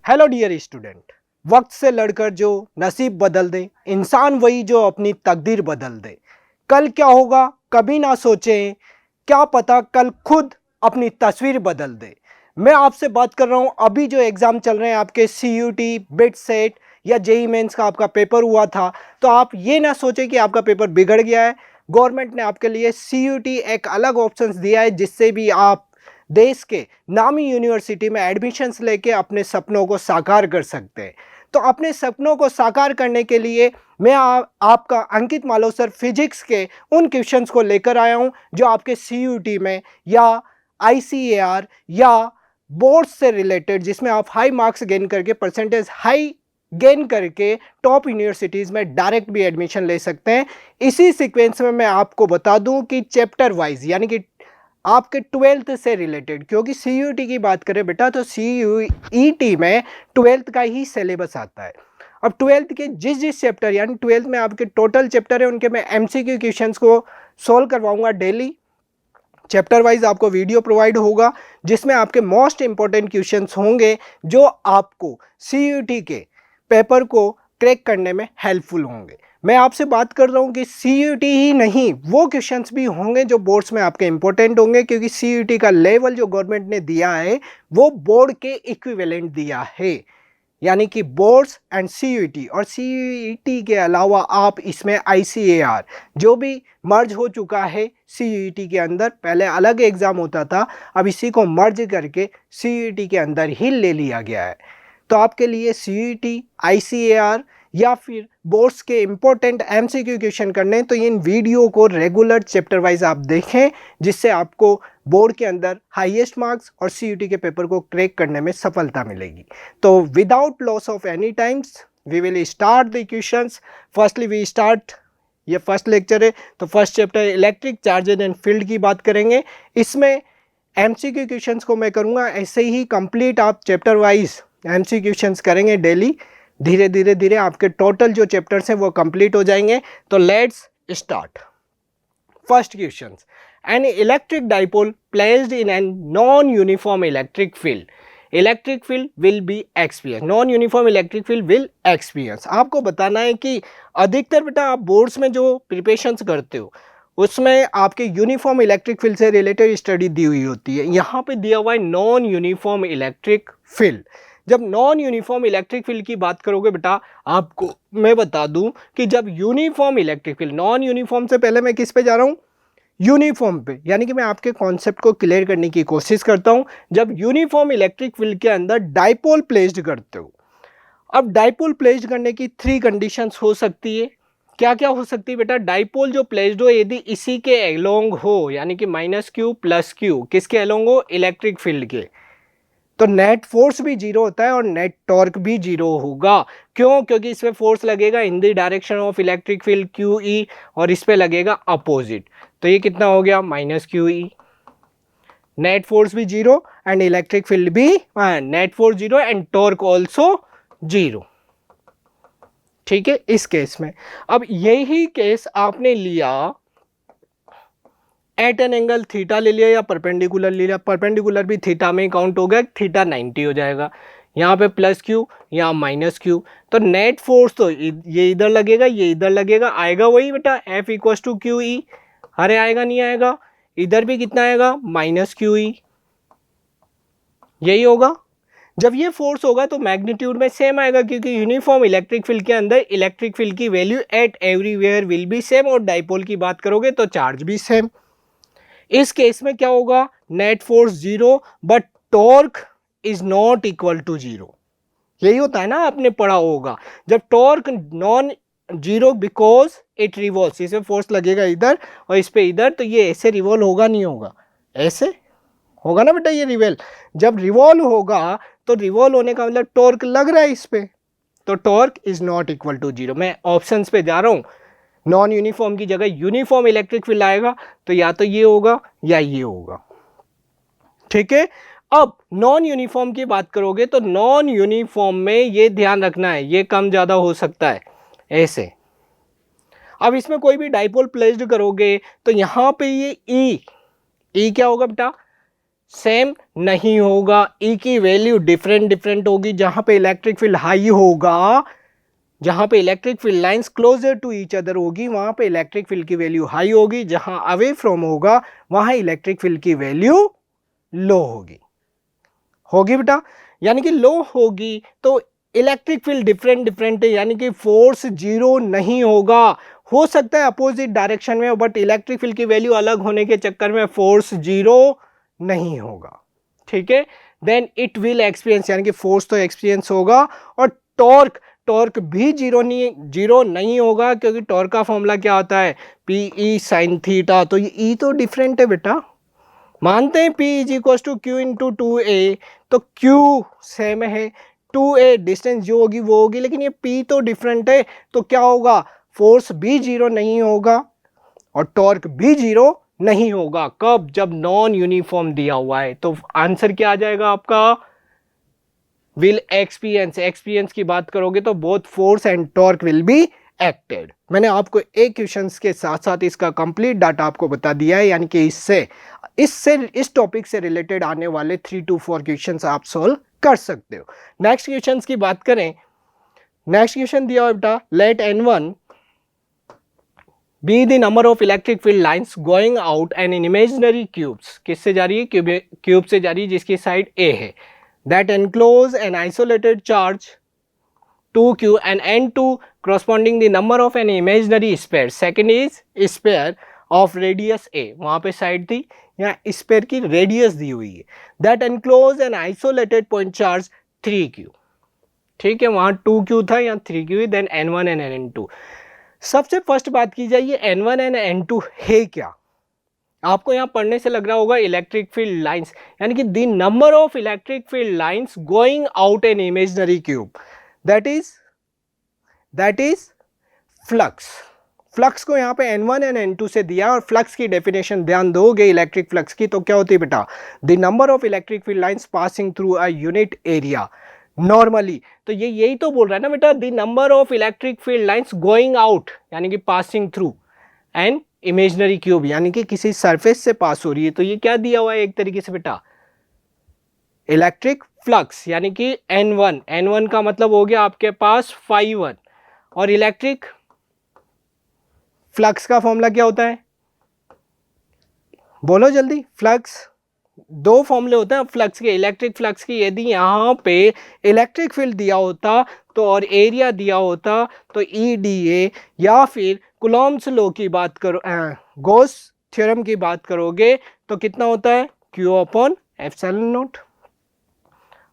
Hello dear student. वक्त से लड़कर जो नसीब बदल दे, इंसान वही जो अपनी तकदीर बदल दे। कल क्या होगा कभी ना सोचें, क्या पता कल खुद अपनी तस्वीर बदल दे। मैं आपसे बात कर रहा हूं, अभी जो एग्ज़ाम चल रहे हैं आपके CUT, बिट सेट या JEE मेंस का आपका पेपर हुआ था, तो आप ये ना सोचें कि आपका पेपर बिगड़ गया है। गवर्नमेंट ने आपके लिए CUT एक अलग ऑप्शंस दिया है, जिससे भी आप देश के नामी यूनिवर्सिटी में एडमिशन्स लेके अपने सपनों को साकार कर सकते हैं। तो अपने सपनों को साकार करने के लिए मैं आपका अंकित मालोसर फिजिक्स के उन क्वेश्चंस को लेकर आया हूं जो आपके CUT में या ICAR या बोर्ड से रिलेटेड, जिसमें आप हाई मार्क्स गेन करके, परसेंटेज हाई गेन करके टॉप यूनिवर्सिटीज़ में डायरेक्ट भी एडमिशन ले सकते हैं। इसी सीक्वेंस में मैं आपको बता दूं कि चैप्टर वाइज, यानी कि आपके 12th से रिलेटेड, क्योंकि CUT की बात करें बेटा तो CUET में 12th का ही सिलेबस आता है। अब 12th के जिस जिस चैप्टर, यानी 12th में आपके टोटल चैप्टर है, उनके मैं MCQ क्वेश्चंस को सॉल्व करवाऊंगा डेली। चैप्टर वाइज आपको वीडियो प्रोवाइड होगा जिसमें आपके मोस्ट इंपॉर्टेंट क्वेश्चंस होंगे जो आपको CUT के पेपर को क्रैक करने में हेल्पफुल होंगे। मैं आपसे बात कर रहा हूं कि CUT ही नहीं, वो क्वेश्चंस भी होंगे जो बोर्ड्स में आपके इंपॉर्टेंट होंगे, क्योंकि CUT का लेवल जो गवर्नमेंट ने दिया है वो बोर्ड के इक्विवेलेंट दिया है। यानी कि बोर्ड्स एंड CUT, और CUT के अलावा आप इसमें ICAR जो भी मर्ज हो चुका है CUT के अंदर, पहले अलग एग्ज़ाम होता था, अब इसी को मर्ज करके CUT के अंदर ही ले लिया गया है। तो आपके लिए CUT, ICAR या फिर बोर्ड्स के इंपॉर्टेंट MCQ क्वेश्चन करने हैं तो इन वीडियो को रेगुलर चैप्टर वाइज आप देखें, जिससे आपको बोर्ड के अंदर हाईएस्ट मार्क्स और CUT के पेपर को क्रैक करने में सफलता मिलेगी। तो without loss of any times we will start the questions. Firstly we start, ये फर्स्ट लेक्चर है तो first chapter electric charges and field की बात करेंगे। इसमें MCQ क्वेश्चंस को मैं करूँगा ऐसे ही कंप्लीट, आप चैप्टर वाइज MCQ क्वेश्चंस करेंगे डेली। धीरे धीरे आपके टोटल जो चैप्टर्स हैं वो कंप्लीट हो जाएंगे। तो let's start. First question, an electric dipole placed in an non uniform electric field, electric field will be experience, non uniform electric field will experience. आपको बताना है कि अधिकतर बेटा आप बोर्ड्स में जो प्रिपरेशंस करते हो उसमें आपके यूनिफॉर्म इलेक्ट्रिक फील्ड से रिलेटेड स्टडी दी हुई होती है। यहाँ पे दिया हुआ है नॉन यूनिफॉर्म इलेक्ट्रिक फील्ड। जब नॉन यूनिफॉर्म इलेक्ट्रिक फील्ड की बात करोगे बेटा, आपको मैं बता दूं कि जब uniform electric field, non uniform से पहले मैं किस पे जा रहा हूं, यूनिफॉर्म पे, यानी कि मैं आपके कॉन्सेप्ट को क्लियर करने की कोशिश करता हूं। जब यूनिफॉर्म इलेक्ट्रिक फील्ड के अंदर डाइपोल प्लेस्ड करते हो, अब डाइपोल प्लेस्ड करने की 3 कंडीशंस हो सकती है। क्या क्या हो सकती है बेटा? डाइपोल जो प्लेस्ड हो यदि इसी के अलोंग हो, यानी कि -q + q, किसके अलोंग हो? इलेक्ट्रिक फील्ड के, तो नेट फोर्स भी जीरो होता है और नेट टॉर्क भी जीरो होगा। क्यों? क्योंकि इसमें फोर्स लगेगा इन the direction of electric field QE और इस पे लगेगा अपोजिट। तो ये कितना हो गया? -QE। नेट फोर्स भी जीरो एंड इलेक्ट्रिक फील्ड भी, net force zero and torque also zero. ठीक है, इस केस में। अब यही केस आपने लिया एट एन एंगल थीटा ले लिया या परपेंडिकुलर ले लिया, परपेंडिकुलर भी थीटा में काउंट हो गया, थीटा 90 हो जाएगा। यहाँ पे +q, यहाँ -q, तो नेट फोर्स तो ये इधर लगेगा, ये इधर लगेगा, आएगा वही बेटा F = QE। अरे आएगा नहीं आएगा? इधर भी कितना आएगा? -QE। यही होगा। जब ये फोर्स होगा तो मैग्नीट्यूड में सेम आएगा, क्योंकि यूनिफॉर्म इलेक्ट्रिक फील्ड के अंदर इलेक्ट्रिक फील्ड की value eight everywhere will be same, और डाइपोल की बात करोगे तो चार्ज भी सेम। इस केस में क्या होगा? Net force zero but torque is not equal to zero. यही होता है ना, आपने पढ़ा होगा, जब torque non zero because it revolves, इसमें फोर्स लगेगा इधर और इस पे इधर, तो ये ऐसे रिवॉल्व होगा नहीं होगा? ऐसे होगा ना बेटा ये रिवॉल्व। जब रिवॉल्व होगा तो रिवॉल्व होने का मतलब टॉर्क लग रहा है इस पे, तो torque is not equal to zero. मैं ऑप्शंस पे जा रहा हूं, नॉन यूनिफॉर्म की जगह यूनिफॉर्म इलेक्ट्रिक फील्ड आएगा तो या तो ये होगा या ये होगा। ठीक है, अब नॉन यूनिफॉर्म की बात करोगे तो नॉन यूनिफॉर्म में ये ध्यान रखना है, ये कम ज्यादा हो सकता है ऐसे। अब इसमें कोई भी डाइपोल प्लेस्ड करोगे तो यहां पे ये ई क्या होगा बेटा? सेम नहीं होगा, ई की वैल्यू डिफरेंट डिफरेंट होगी। जहां पे इलेक्ट्रिक फील्ड हाई होगा, जहां पे electric field lines closer to each other होगी, वहां पे इलेक्ट्रिक फील्ड की वैल्यू हाई होगी। जहां अवे फ्रॉम होगा वहां इलेक्ट्रिक फील्ड की वैल्यू लो होगी। होगी बेटा, यानी कि लो होगी तो इलेक्ट्रिक फील्ड डिफरेंट डिफरेंट है, यानी कि फोर्स जीरो नहीं होगा। हो सकता है अपोजिट डायरेक्शन में, बट इलेक्ट्रिक फील्ड की वैल्यू अलग होने के चक्कर में फोर्स जीरो नहीं होगा। ठीक है, देन इट विल एक्सपीरियंस, यानी कि फोर्स तो एक्सपीरियंस होगा। और टॉर्क, टॉर्क भी जीरो नहीं होगा, क्योंकि टॉर्क का फॉर्मूला क्या होता है, पी ई साइन थीटा। तो ये ई तो डिफरेंट है बेटा, मानते हैं P is equal to Q into two A, तो Q सेम है, 2a डिस्टेंस जो होगी वो होगी, लेकिन ये P तो डिफरेंट है, तो क्या होगा, फोर्स भी जीरो नहीं होगा और टॉर्क भी जीरो नहीं होगा। कब, जब नॉन यूनिफॉर्म दिया हुआ है। तो आंसर क्या आ जाएगा आपका, विल एक्सपीरियंस। एक्सपीरियंस की बात करोगे तो both force and torque will be acted. मैंने आपको एक क्वेश्चंस के साथ साथ इसका कंप्लीट डाटा आपको बता दिया है, यानी कि इस टॉपिक से रिलेटेड आने वाले 3 to 4 क्वेश्चंस आप सोल्व कर सकते हो। नेक्स्ट क्वेश्चंस की बात करें, नेक्स्ट क्वेश्चन दिया हुआ बेटा, let n1 be the number of electric field lines going out and in imaginary cubes. किससे जा रही है, क्यूब से जा रही है जिसकी साइड A है। That enclose an isolated charge 2q and n2 corresponding the number of an imaginary sphere. Second is sphere of radius a, वहां पे साइड थी, यहाँ स्पेयर की रेडियस दी हुई है। That enclose an isolated point charge 3q। ठीक है, वहां 2q था, यहाँ 3q। Then n1 and n2। सबसे फर्स्ट बात की जाए, ये n1 एंड n2 है क्या। आपको यहाँ पढ़ने से लग रहा होगा इलेक्ट्रिक फील्ड लाइंस, यानी कि the number of electric field lines going out an imaginary cube, that is flux. Flux को यहाँ पे n1 एंड n2 से दिया, और फ्लक्स की डेफिनेशन ध्यान दोगे इलेक्ट्रिक फ्लक्स की तो क्या होती है बेटा, the number of electric field lines passing through a unit area normally. तो ये यही तो बोल रहा है ना बेटा, the number of electric field lines going out, यानी कि passing through an imaginary cube, यानी कि किसी सरफेस से पास हो रही है। तो ये क्या दिया हुआ है एक तरीके से बेटा, इलेक्ट्रिक फ्लक्स, यानी कि n1 का मतलब हो गया आपके पास φ1। और इलेक्ट्रिक फ्लक्स का फॉर्मूला क्या होता है, बोलो जल्दी। फ्लक्स, दो फॉर्मूले होते हैं फ्लक्स के, इलेक्ट्रिक फ्लक्स की। यदि यहाँ पे इलेक्ट्रिक फील्ड दिया होता तो और एरिया दिया होता तो EDA, या फिर कुलॉम्स लॉ की बात करो, गॉस थ्योरम की बात करोगे तो कितना होता है, Q अपॉन एप्सिलॉन नॉट।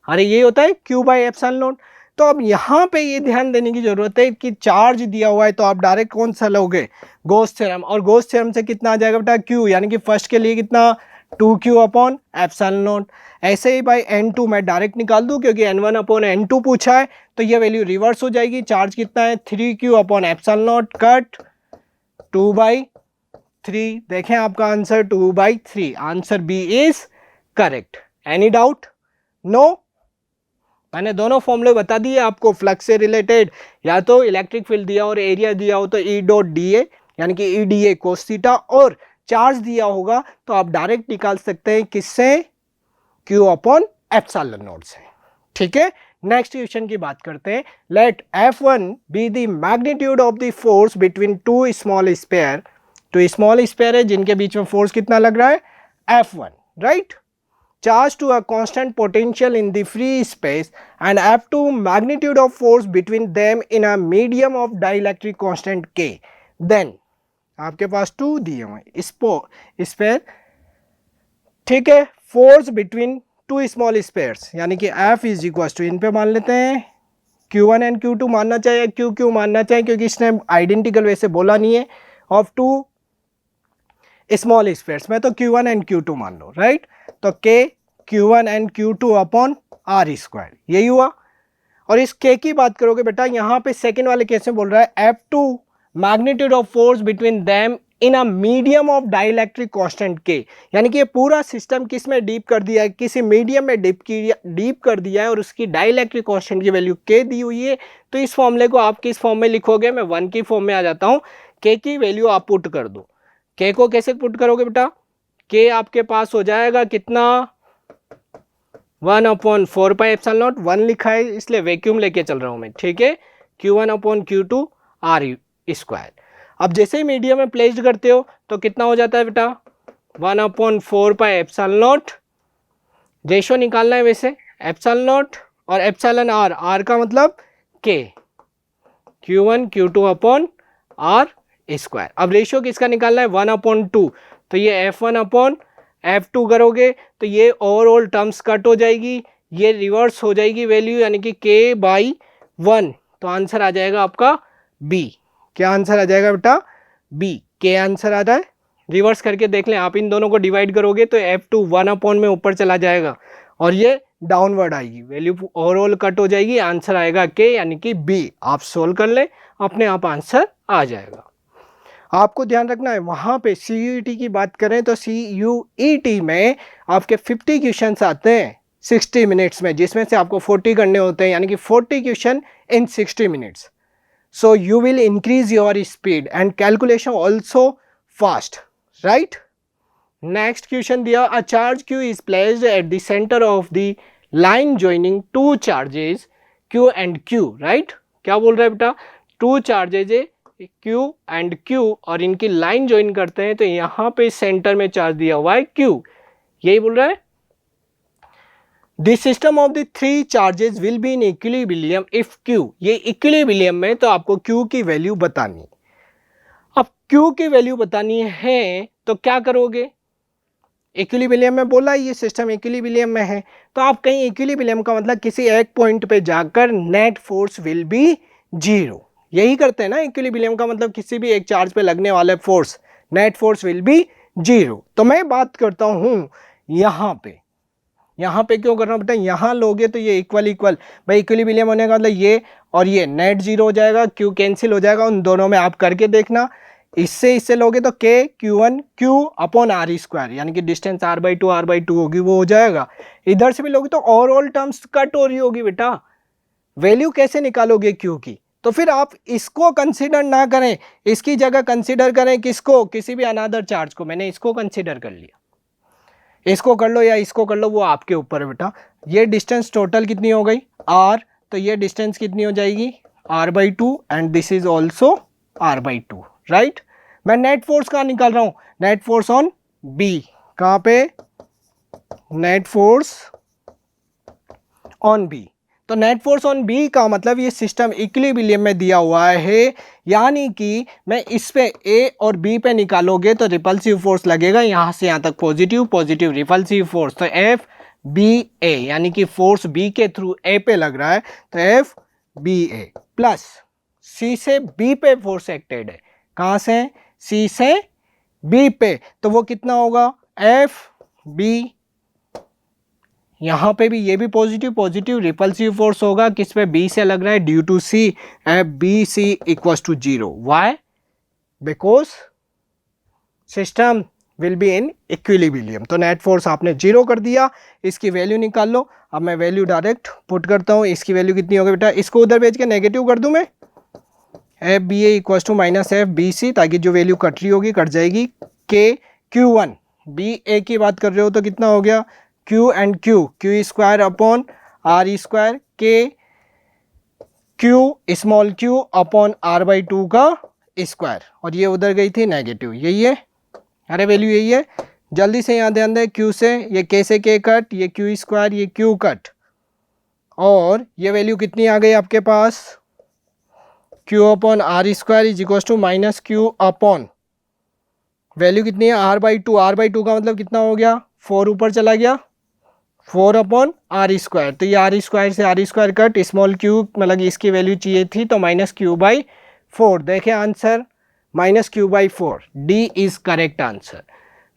अरे ये होता है Q बाई एप्सिलॉन नॉट। तो अब यहाँ पे ये ध्यान देने की जरूरत है कि चार्ज दिया हुआ है तो आप डायरेक्ट कौन सा लोगे, गॉस थ्योरम। और गॉस थ्योरम से कितना आ जाएगा बेटा, Q, यानी कि फर्स्ट के लिए कितना 2Q अपॉन एप्सिलॉन नॉट। ऐसे ही बाई n2 मैं डायरेक्ट निकाल दूं, क्योंकि n1 अपॉन n2 पूछा है तो ये वैल्यू रिवर्स हो जाएगी। चार्ज कितना है 3Q upon epsilon not, cut 2/3। देखें आपका answer 2/3। Answer B is correct. Any doubt, no. मैंने दोनों फॉर्मूले बता दिए आपको फ्लक्स से रिलेटेड, या तो इलेक्ट्रिक फील्ड दिया और एरिया दिया हो तो E डॉट DA, यानी कि EDA कोस थीटा, और चार्ज दिया होगा तो आप डायरेक्ट निकाल सकते हैं किससे, Q अपॉन एप्सिलॉन नॉट से। ठीक है, नेक्स्ट क्वेश्चन की बात करते हैं। Let F1 be the magnitude of the force between two small sphere. तो स्मॉल स्पेयर है जिनके बीच में फोर्स कितना लग रहा है, F1, right. Charge to a constant potential in the free space, and F2 magnitude of force between them in a medium of dielectric constant K. Then आपके पास 2 दिए हुए स्पेयर, ठीक है, force between two small spheres, यानी कि F is equal to, इन पे मान लेते हैं Q1 एंड Q2 मानना चाहिए, Q मानना चाहिए, क्योंकि इसने आइडेंटिकल वैसे बोला नहीं है, ऑफ टू स्मॉल स्पेयर्स में तो Q1 एंड Q2 मान लो, राइट। तो K Q1 and Q2 upon R square, यही हुआ। और इस K की बात करोगे बेटा, यहाँ पे सेकेंड वाले केस में बोल रहा है F2 magnitude of force between them in a medium of dielectric constant K, यानी कि ये पूरा सिस्टम किस में डीप कर दिया है, किसी मीडियम में डीप कर दिया है, और उसकी डाइलेक्ट्रिक कांस्टेंट की वैल्यू K दी हुई है। तो इस फॉर्मूले को आप किस फॉर्म में लिखोगे, मैं 1 की फॉर्म में आ जाता हूँ। K की वैल्यू आप पुट कर दो। K को कैसे पुट करोगे बेटा, K आपके पास हो जाएगा कितना, 1 अपॉन 4 पाई एप्सिलॉन नॉट, 1 लिखा है इसलिए वैक्यूम लेके चल रहा हूँ मैं, ठीक है, Q1 upon Q2 R square. अब जैसे ही मीडियम में प्लेस्ड करते हो तो कितना हो जाता है बेटा, 1 upon 4 pi epsilon not, ratio निकालना है वैसे, एप्सिलॉन नॉट और एप्सिलॉन आर, आर का मतलब K, Q1 Q2 upon R square. अब रेशियो किसका निकालना है, 1 अपॉन 2, तो ये F1 अपॉन F2 करोगे तो ये ओवरऑल टर्म्स कट हो जाएगी, ये रिवर्स हो जाएगी वैल्यू, यानी कि K बाई 1, तो आंसर आ जाएगा आपका B। क्या आंसर आ जाएगा बेटा, B, K आंसर आ रहा है। रिवर्स करके देख लें, आप इन दोनों को डिवाइड करोगे तो F2 1 अपॉन में ऊपर चला जाएगा और ये डाउनवर्ड आएगी, वैल्यू ओवरऑल कट हो जाएगी, आंसर आएगा K यानी कि B। आप सोल्व कर लें, अपने आप आंसर आ जाएगा। आपको ध्यान रखना है, वहाँ पे CUET की बात करें तो CUET में आपके 50 क्वेश्चंस आते हैं 60 मिनट्स में, जिसमें से आपको 40 करने होते हैं, यानी कि 40 question in 60 minutes. So you will increase your speed and calculation also fast, right? Next question दिया, a charge Q is placed at the center of the line joining two charges Q and Q, right? क्या बोल रहा है बेटा, two charges है Q and Q और इनकी line join करते हैं, तो यहाँ पे सेंटर में चार्ज दिया हुआ है Q, यही बोल रहा है। The system of the three charges will be in equilibrium if Q, ये इक्विलिब्रियम में, तो आपको Q की वैल्यू बतानी है। अब Q की वैल्यू बतानी है तो क्या करोगे, इक्विलिब्रियम में बोला ये सिस्टम इक्विलिब्रियम में है, तो आप कहीं इक्विलिब्रियम का मतलब किसी एक पॉइंट पे जाकर net force will be zero, यही करते हैं ना इक्विलिब्रियम का मतलब, किसी भी एक चार्ज पे लगने वाले force, net force will be zero. तो मैं बात करता हूँ यहाँ पे क्यों कर रहा हूँ बेटा, यहाँ लोगे तो ये इक्वल इक्वल, भाई इक्विलिब्रियम होने का मतलब ये और ये नेट जीरो हो जाएगा, Q कैंसिल हो जाएगा, उन दोनों में आप करके देखना, इससे लोगे तो K Q1 Q upon R square, यानी कि डिस्टेंस R/2 होगी, वो हो जाएगा। इधर से भी लोगे तो ओवरऑल टर्म्स कट हो रही होगी बेटा, वैल्यू कैसे निकालोगे Q की, तो फिर आप इसको कंसीडर ना करें, इसकी जगह कंसीडर करें किसको, किसी भी अनदर चार्ज को, मैंने इसको कंसीडर कर लिया, इसको कर लो या इसको कर लो, वो आपके ऊपर है बेटा। ये डिस्टेंस टोटल कितनी हो गई R, तो ये डिस्टेंस कितनी हो जाएगी R/2 and this is also R/2, right. मैं नेट फोर्स कहाँ निकाल रहा हूँ, नेट फोर्स ऑन B, कहाँ पे, नेट फोर्स ऑन B, तो नेट फोर्स ऑन B का मतलब ये सिस्टम इक्विलिब्रियम में दिया हुआ है, यानी कि मैं इस पे A और B पे निकालोगे तो रिपल्सिव फोर्स लगेगा, यहाँ से यहाँ तक पॉजिटिव पॉजिटिव रिपल्सिव फोर्स, तो FBA, यानी कि फोर्स B के थ्रू A पे लग रहा है, तो FBA प्लस C से B पे फोर्स एक्टेड है, कहाँ से, C से B पे, तो वो कितना होगा FB, यहाँ पे भी ये भी पॉजिटिव पॉजिटिव रिपल्सिव फोर्स होगा, किस पे, B से लग रहा है, due to C, FBC equals to 0, why, because system will be in equilibrium. तो नेट फोर्स आपने 0 कर दिया, इसकी वैल्यू निकाल लो। अब मैं वैल्यू डायरेक्ट पुट करता हूँ, इसकी वैल्यू कितनी होगी बेटा, इसको उधर भेज के नेगेटिव कर दूं मैं, FBA equals to minus FBC, ताकि जो वैल्यू कट रही होगी कट जाएगी। K Q1, BA की बात कर रहे हो तो कितना हो गया, Q and Q square upon R square, K Q small q upon R/2 का स्क्वायर, और ये उधर गई थी नेगेटिव, यही है, अरे वैल्यू यही है। जल्दी से यहाँ ध्यान दें, Q से ये K से K कट, ये Q स्क्वायर, ये Q कट, और ये वैल्यू कितनी आ गई आपके पास, Q upon R square is equal to minus Q upon, value कितनी है R/2, R/2 का मतलब कितना हो गया, 4 ऊपर चला गया, 4 अपॉन R स्क्वायर, तो ये R स्क्वायर से R square cut, small q मतलब इसकी वैल्यू चाहिए थी, तो माइनस Q/4, देखें answer minus Q/4, D is correct answer.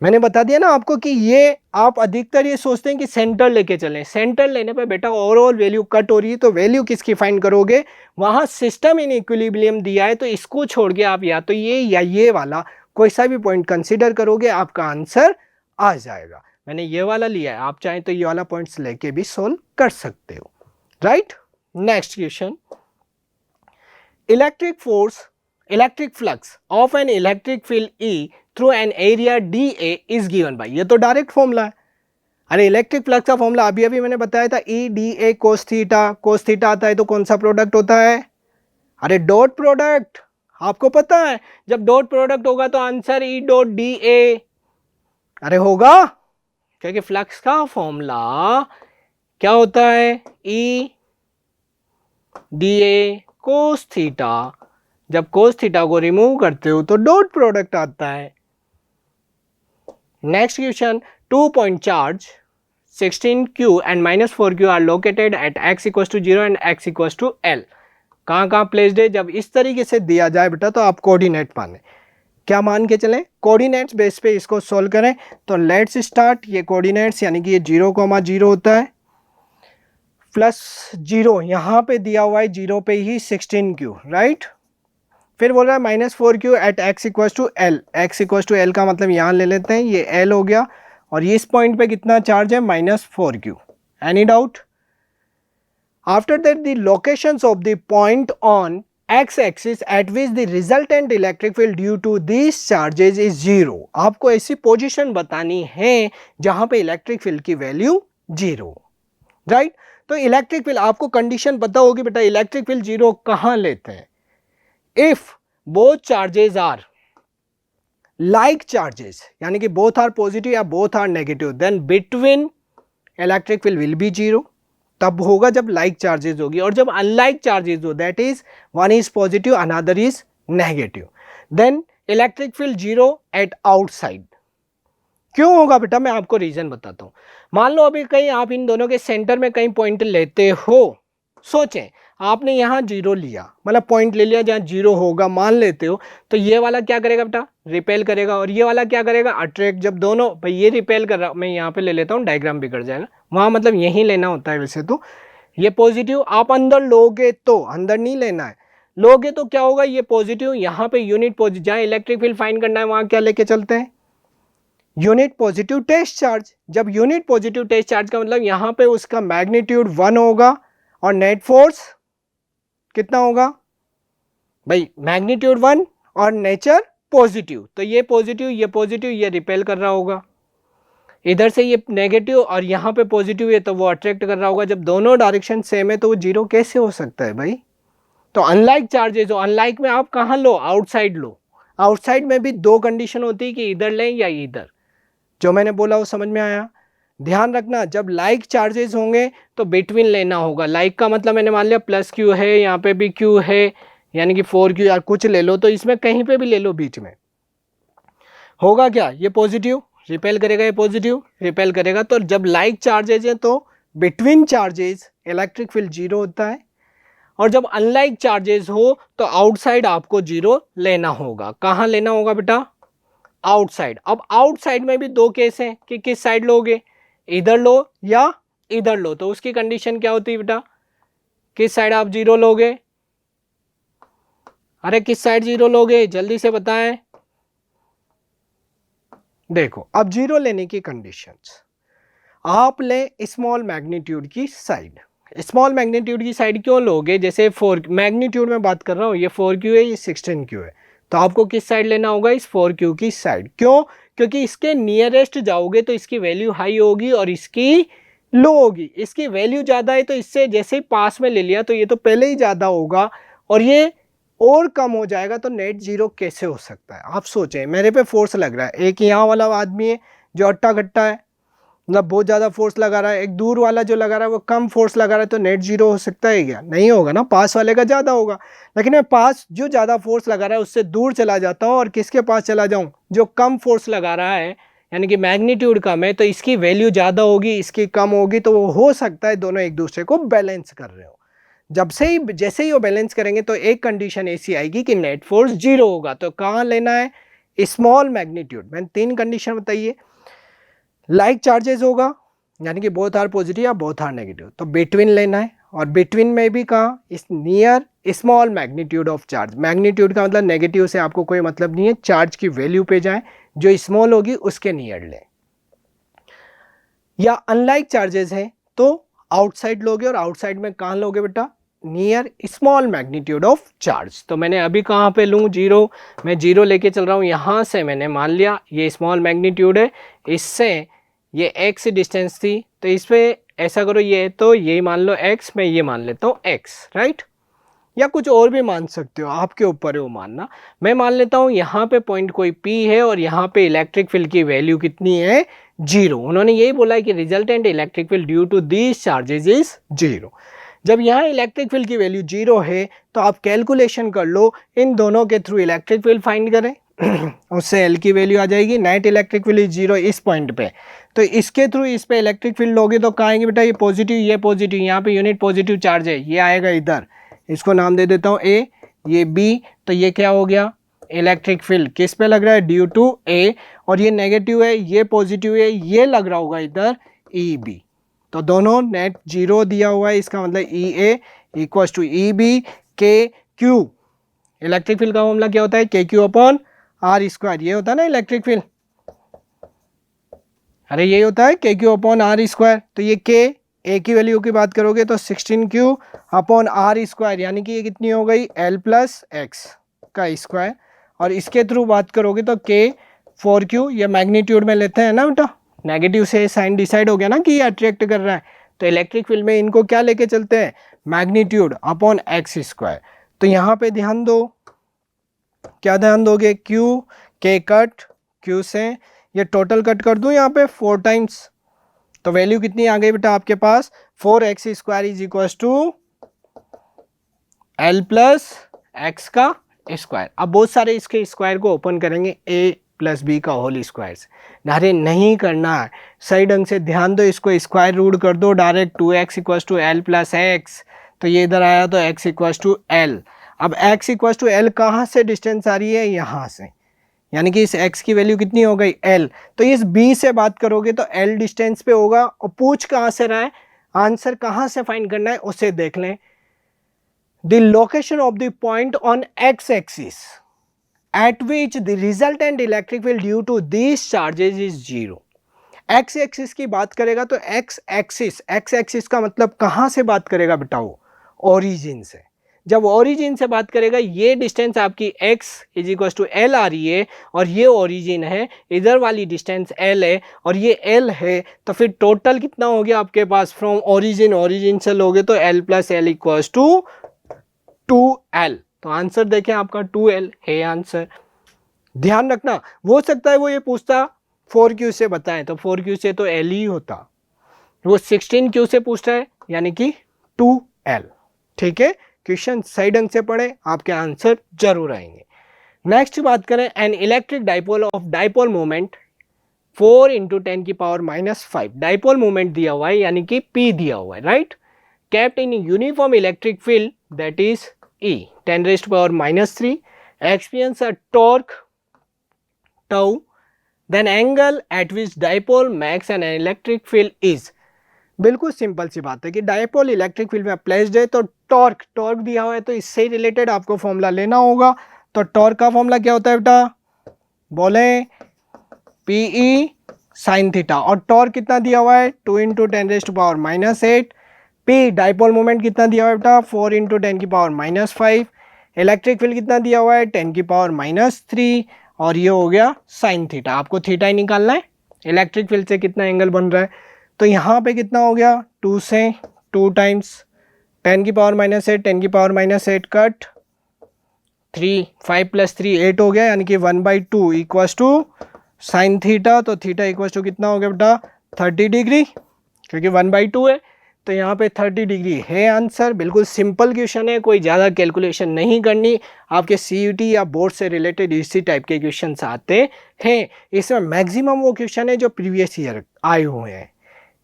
मैंने बता दिया ना आपको कि ये आप अधिकतर ये सोचते हैं कि सेंटर लेके चलें, सेंटर लेने पे बेटा ओवरऑल वैल्यू कट हो रही है, तो वैल्यू किसकी फाइंड करोगे, वहाँ सिस्टम इन इक्विलिब्रियम दिया है, तो इसको छोड़ के आप या तो ये या ये वाला कोई सा भी पॉइंट कंसीडर करोगे, आपका आंसर आ जाएगा। मैंने ये वाला लिया है, आप चाहें तो ये वाला पॉइंट्स लेके भी सोल्व कर सकते हो, right. Next question, electric flux of an electric field E through an area DA is given by, ये तो डायरेक्ट फॉर्मूला है, अरे इलेक्ट्रिक फ्लक्स का फॉर्मूला अभी अभी मैंने बताया था, ई d A cos theta, cos theta आता है तो कौन सा प्रोडक्ट होता है? अरे डॉट प्रोडक्ट। आपको पता है जब डॉट प्रोडक्ट होगा तो आंसर ई डॉट डी ए, अरे होगा, क्योंकि फ्लक्स का फॉर्मूला क्या होता है? E d A cos theta. जब कोस थीटा को रिमूव करते हो तो डॉट प्रोडक्ट आता है। Next question, 2 point charge 16q and -4q are located at x equals to 0 and x equals to l। कहाँ प्लेस्ड है? जब इस तरीके से दिया जाए बेटा तो आप कोऑर्डिनेट माने, क्या मान के चलें? कोऑर्डिनेट्स बेस पे इसको सोल्व करें। तो लेट्स स्टार्ट। ये कोऑर्डिनेट्स यानी कि ये 0,0 होता है, प्लस 0 यहाँ पे दिया हुआ है, 0 पे ही 16q, राइट। फिर बोल रहा है -4q at x equals to L. x equals to L का मतलब यहाँ ले लेते हैं, ये l हो गया, और ये इस पॉइंट पे कितना चार्ज है? -4q। Any doubt? After that the locations of the point on x axis at which the resultant electric field due to this charges is 0। आपको ऐसी पोजीशन बतानी है जहां पे इलेक्ट्रिक फील्ड की वैल्यू 0, राइट। तो इलेक्ट्रिक फील्ड आपको condition पता होगी बेटा, इलेक्ट्रिक फील्ड 0 कहां लेते हैं? If both charges are like charges, यानी कि both are positive या both are negative, then between electric field will be 0। तब होगा जब like charges होगी, और जब unlike charges हो, that is one is positive another is negative, then electric field 0 at outside। क्यों होगा बेटा? मैं आपको रीजन बताता हूं। मान लो अभी कहीं आप इन दोनों के सेंटर में कहीं पॉइंट लेते हो, सोचें आपने यहाँ 0 लिया, मतलब पॉइंट ले लिया जहाँ 0 होगा मान लेते हो, तो ये वाला क्या करेगा बेटा? रिपेल करेगा, और ये वाला क्या करेगा? अट्रैक्ट। जब दोनों, भाई ये रिपेल कर रहा, मैं यहाँ पे ले लेता हूँ, डायग्राम बिगड़ जाएगा, वहाँ मतलब यहीं लेना होता है वैसे तो। ये पॉजिटिव आप अंदर लोगे तो, अंदर नहीं लेना है, लोगे तो क्या होगा? ये पॉजिटिव, यहाँ पे यूनिट पॉजिटिव, जहाँ इलेक्ट्रिक फील्ड फाइंड करना है वहाँ क्या लेके चलते हैं? Unit positive test charge. जब यूनिट पॉजिटिव टेस्ट चार्ज का मतलब यहाँ पे उसका मैग्नीट्यूड 1 होगा, और नेट फोर्स कितना होगा भाई? मैग्नीट्यूड 1 और नेचर पॉजिटिव, तो ये पॉजिटिव, ये पॉजिटिव, ये रिपेल कर रहा होगा। इधर से ये नेगेटिव और यहाँ पे पॉजिटिव है तो वो अट्रैक्ट कर रहा होगा। जब दोनों डायरेक्शन सेम है तो वो 0 कैसे हो सकता है भाई? तो अनलाइक चार्जेस हो, अनलाइक में आप कहाँ लो? आउटसाइड लो। आउटसाइड में भी 2 कंडीशन होती है कि इधर लें या इधर। जो मैंने बोला वो समझ में आया? ध्यान रखना, जब लाइक चार्जेस होंगे तो बिटवीन लेना होगा। लाइक का मतलब मैंने मान लिया प्लस क्यू है, यहाँ पे भी क्यू है, यानी कि 4q या कुछ ले लो, तो इसमें कहीं पे भी ले लो, बीच में होगा क्या? ये पॉजिटिव रिपेल करेगा, ये पॉजिटिव रिपेल करेगा। तो जब लाइक चार्जेस है तो बिटवीन चार्जेस इलेक्ट्रिक फील्ड 0 होता है, और जब अनलाइक चार्जेस हो तो आउटसाइड आपको 0 लेना होगा। कहाँ लेना होगा बेटा? आउटसाइड। अब आउटसाइड में भी 2 केस हैं कि किस साइड लोगे, इधर लो या इधर लो। तो उसकी कंडीशन क्या होती है बेटा? किस साइड आप 0 लोगे? अरे किस साइड 0 लोगे? जल्दी से बताएं। देखो अब 0 लेने की कंडीशंस, आप ले स्मॉल मैग्नीट्यूड की साइड। स्मॉल मैग्नीट्यूड की साइड क्यों लोगे? जैसे 4 मैग्नीट्यूड में बात कर रहा हूँ, ये 4q है, ये 16q है, तो आपको किस साइड लेना होगा? इस 4q की साइड। क्यों? क्योंकि इसके नियरेस्ट जाओगे तो इसकी वैल्यू हाई होगी और इसकी लो होगी। इसकी वैल्यू ज़्यादा है तो इससे जैसे ही पास में ले लिया तो ये तो पहले ही ज़्यादा होगा, और ये और कम हो जाएगा, तो नेट 0 कैसे हो सकता है? आप सोचें, मेरे पे फोर्स लग रहा है, एक यहाँ वाला आदमी है जो अट्टा कट्टा है, मतलब बहुत ज़्यादा फोर्स लगा रहा है, एक दूर वाला जो लगा रहा है वो कम फोर्स लगा रहा है, तो नेट 0 हो सकता है क्या? नहीं होगा ना, पास वाले का ज़्यादा होगा। लेकिन मैं पास जो ज़्यादा फोर्स लगा रहा है उससे दूर चला जाता हूँ, और किसके पास चला जाऊँ? जो कम फोर्स लगा रहा है, यानी कि मैग्नीट्यूड कम है, तो इसकी वैल्यू ज़्यादा होगी, इसकी कम होगी, तो वो हो सकता है दोनों एक दूसरे को बैलेंस कर रहे हो। जैसे ही वो बैलेंस करेंगे तो एक कंडीशन ऐसी आएगी कि नेट फोर्स 0 होगा। तो कहाँ लेना है? Small magnitude. मैंने 3 कंडीशन बताइए। लाइक चार्जेस होगा, यानी कि बोथ आर पॉजिटिव या बोथ आर नेगेटिव, तो बिटवीन लेना है, और बिटवीन में भी कहाँ? इस near small magnitude of charge. Magnitude का मतलब नेगेटिव से आपको कोई मतलब नहीं है, चार्ज की वैल्यू पे जाएं, जो स्मॉल होगी उसके नियर लें। या अनलाइक चार्जेस है तो आउटसाइड लोगे, और आउटसाइड में कहाँ लोगे बेटा? Near small magnitude of charge. तो मैंने अभी कहाँ पे लूँ? 0। मैं 0 लेके चल रहा हूँ, यहाँ से मैंने मान लिया ये स्मॉल मैग्नीट्यूड है, इससे ये x डिस्टेंस थी, तो इस पे ऐसा करो, ये तो ये मान लो x, मैं ये मान लेता हूँ x, राइट। या कुछ और भी मान सकते हो, आपके ऊपर है वो मानना। मैं मान लेता हूँ यहाँ पे पॉइंट कोई P है और यहाँ पे इलेक्ट्रिक फील्ड की वैल्यू कितनी है, 0। उन्होंने यही बोला है कि resultant electric field due to these charges is 0। जब यहाँ इलेक्ट्रिक फील्ड की वैल्यू 0 है तो आप कैलकुलेशन कर लो, इन दोनों के थ्रू इलेक्ट्रिक फील्ड फाइंड करें उससे एल की वैल्यू आ जाएगी। नेट इलेक्ट्रिक फील्ड इज 0 इस पॉइंट पे, तो इसके थ्रू इस पे इलेक्ट्रिक फील्ड लोगे तो कहाँ आएंगे बेटा, ये पॉजिटिव, ये पॉजिटिव, यहाँ पे यूनिट पॉजिटिव चार्ज है, ये आएगा इधर, इसको नाम दे देता हूँ ए, ये बी, तो ये क्या हो गया, इलेक्ट्रिक फील्ड किस पे लग रहा है, ड्यू टू ए, और ये नेगेटिव है, ये पॉजिटिव है, ये लग रहा होगा इधर ई बी, तो दोनों नेट 0 दिया हुआ है, इसका मतलब ई ए इक्वल टू ई बी के क्यू। इलेक्ट्रिक फील्ड का फॉर्मूला क्या होता है, के क्यू अपॉन आर स्क्वायर, ये होता है ना इलेक्ट्रिक फील्ड, अरे यही होता है के क्यू अपॉन आर स्क्वायर। तो ये के ए की वैल्यू की बात करोगे तो 16Q अपॉन आर स्क्वायर, यानी कि ये कितनी हो गई, L प्लस एक्स का स्क्वायर, और इसके थ्रू बात करोगे तो के 4Q, ये मैग्नीट्यूड में लेते हैं ना बेटा, नेगेटिव से साइन डिसाइड हो गया ना कि ये अट्रैक्ट कर रहा है, तो इलेक्ट्रिक फील्ड में इनको क्या लेके चलते हैं, मैग्नीट्यूड अपॉन एक्स स्क्वायर। तो यहाँ पे ध्यान दो, क्या ध्यान दोगे, Q के कट, Q से ये टोटल कट कर दूं यहाँ पे 4 टाइम्स, तो वैल्यू कितनी आ गई बेटा आपके पास, 4x square is equal to L plus x का स्क्वायर। अब बहुत सारे इसके स्क्वायर को ओपन करेंगे a प्लस बी का होल स्क्वायर से, अरे नहीं करना है, सही ढंग से ध्यान दो, इसको स्क्वायर रूट कर दो direct, 2x equal to L plus x, तो ये इधर आया तो x इक्वल टू L। अब x इक्वल टू L कहाँ से डिस्टेंस आ रही है, यहाँ से, यानी कि इस x की वैल्यू कितनी हो गई, L, तो इस B से बात करोगे तो L डिस्टेंस पे होगा, और पूछ कहाँ से रहा है, आंसर कहाँ से फाइंड करना है उसे देख लें। The location of the point on x axis at which the resultant electric field due to this charges is 0। x axis की बात करेगा तो x एक्सिस का मतलब कहाँ से बात करेगा बेटा, वो ओरिजिन से। जब ओरिजिन से बात करेगा, ये डिस्टेंस आपकी x is equal to L आ रही है, और ये ओरिजिन है, इधर वाली डिस्टेंस L है और ये L है, तो फिर टोटल कितना हो गया आपके पास, फ्रॉम ओरिजिन से लोगे तो L plus L equal to 2L, तो आंसर देखें आपका 2L है आंसर। ध्यान रखना, हो सकता है वो ये पूछता 4Q से बताएं, तो 4Q से तो L ही होता, वो 16Q से पूछ रहा है यानी कि 2L। ठीक है, क्वेश्चन सही ढंग से पढ़े, आपके आंसर जरूर आएंगे। नेक्स्ट बात करें, an electric dipole of dipole moment 4 × 10⁻⁵ dipole moment दिया हुआ है, यानी कि P दिया हुआ है, right, kept in uniform electric field that is E 10⁻³ experience a torque tau, then angle at which dipole makes an electric field is। बिल्कुल simple सी बात है कि डायपोल इलेक्ट्रिक फील्ड में प्लेस्ड है, तो टॉर्क दिया हुआ है, तो इससे रिलेटेड आपको फॉर्मूला लेना होगा। तो टॉर्क का फॉर्मूला क्या होता है बेटा, बोले PE sin थीटा, और टॉर्क कितना दिया हुआ है, 2 × 10⁻⁸। P डायपोल मोमेंट कितना दिया हुआ है बेटा, 4 × 10⁻⁵। इलेक्ट्रिक फील्ड कितना दिया हुआ है, 10⁻⁻3, और ये हो गया साइन थीटा। आपको थीटा ही निकालना है, इलेक्ट्रिक फील्ड से कितना एंगल बन रहा है, तो यहाँ पे कितना हो गया, 2 से 2 टाइम्स 10⁻⁸, 10⁻⁸ कट 3, 5 + 3 8 हो गया, यानी कि 1/2 इक्वल टू साइन थीटा। तो थीटा इक्वल टू कितना हो गया बेटा, 30 डिग्री, क्योंकि 1/2 है, तो यहाँ पे 30 डिग्री है आंसर। बिल्कुल सिंपल क्वेश्चन है, कोई ज़्यादा कैलकुलेशन नहीं करनी। आपके CUT या बोर्ड से रिलेटेड इसी टाइप के क्वेश्चन आते हैं। इसमें मैक्सिमम वो क्वेश्चन है जो प्रीवियस ईयर आए हुए हैं,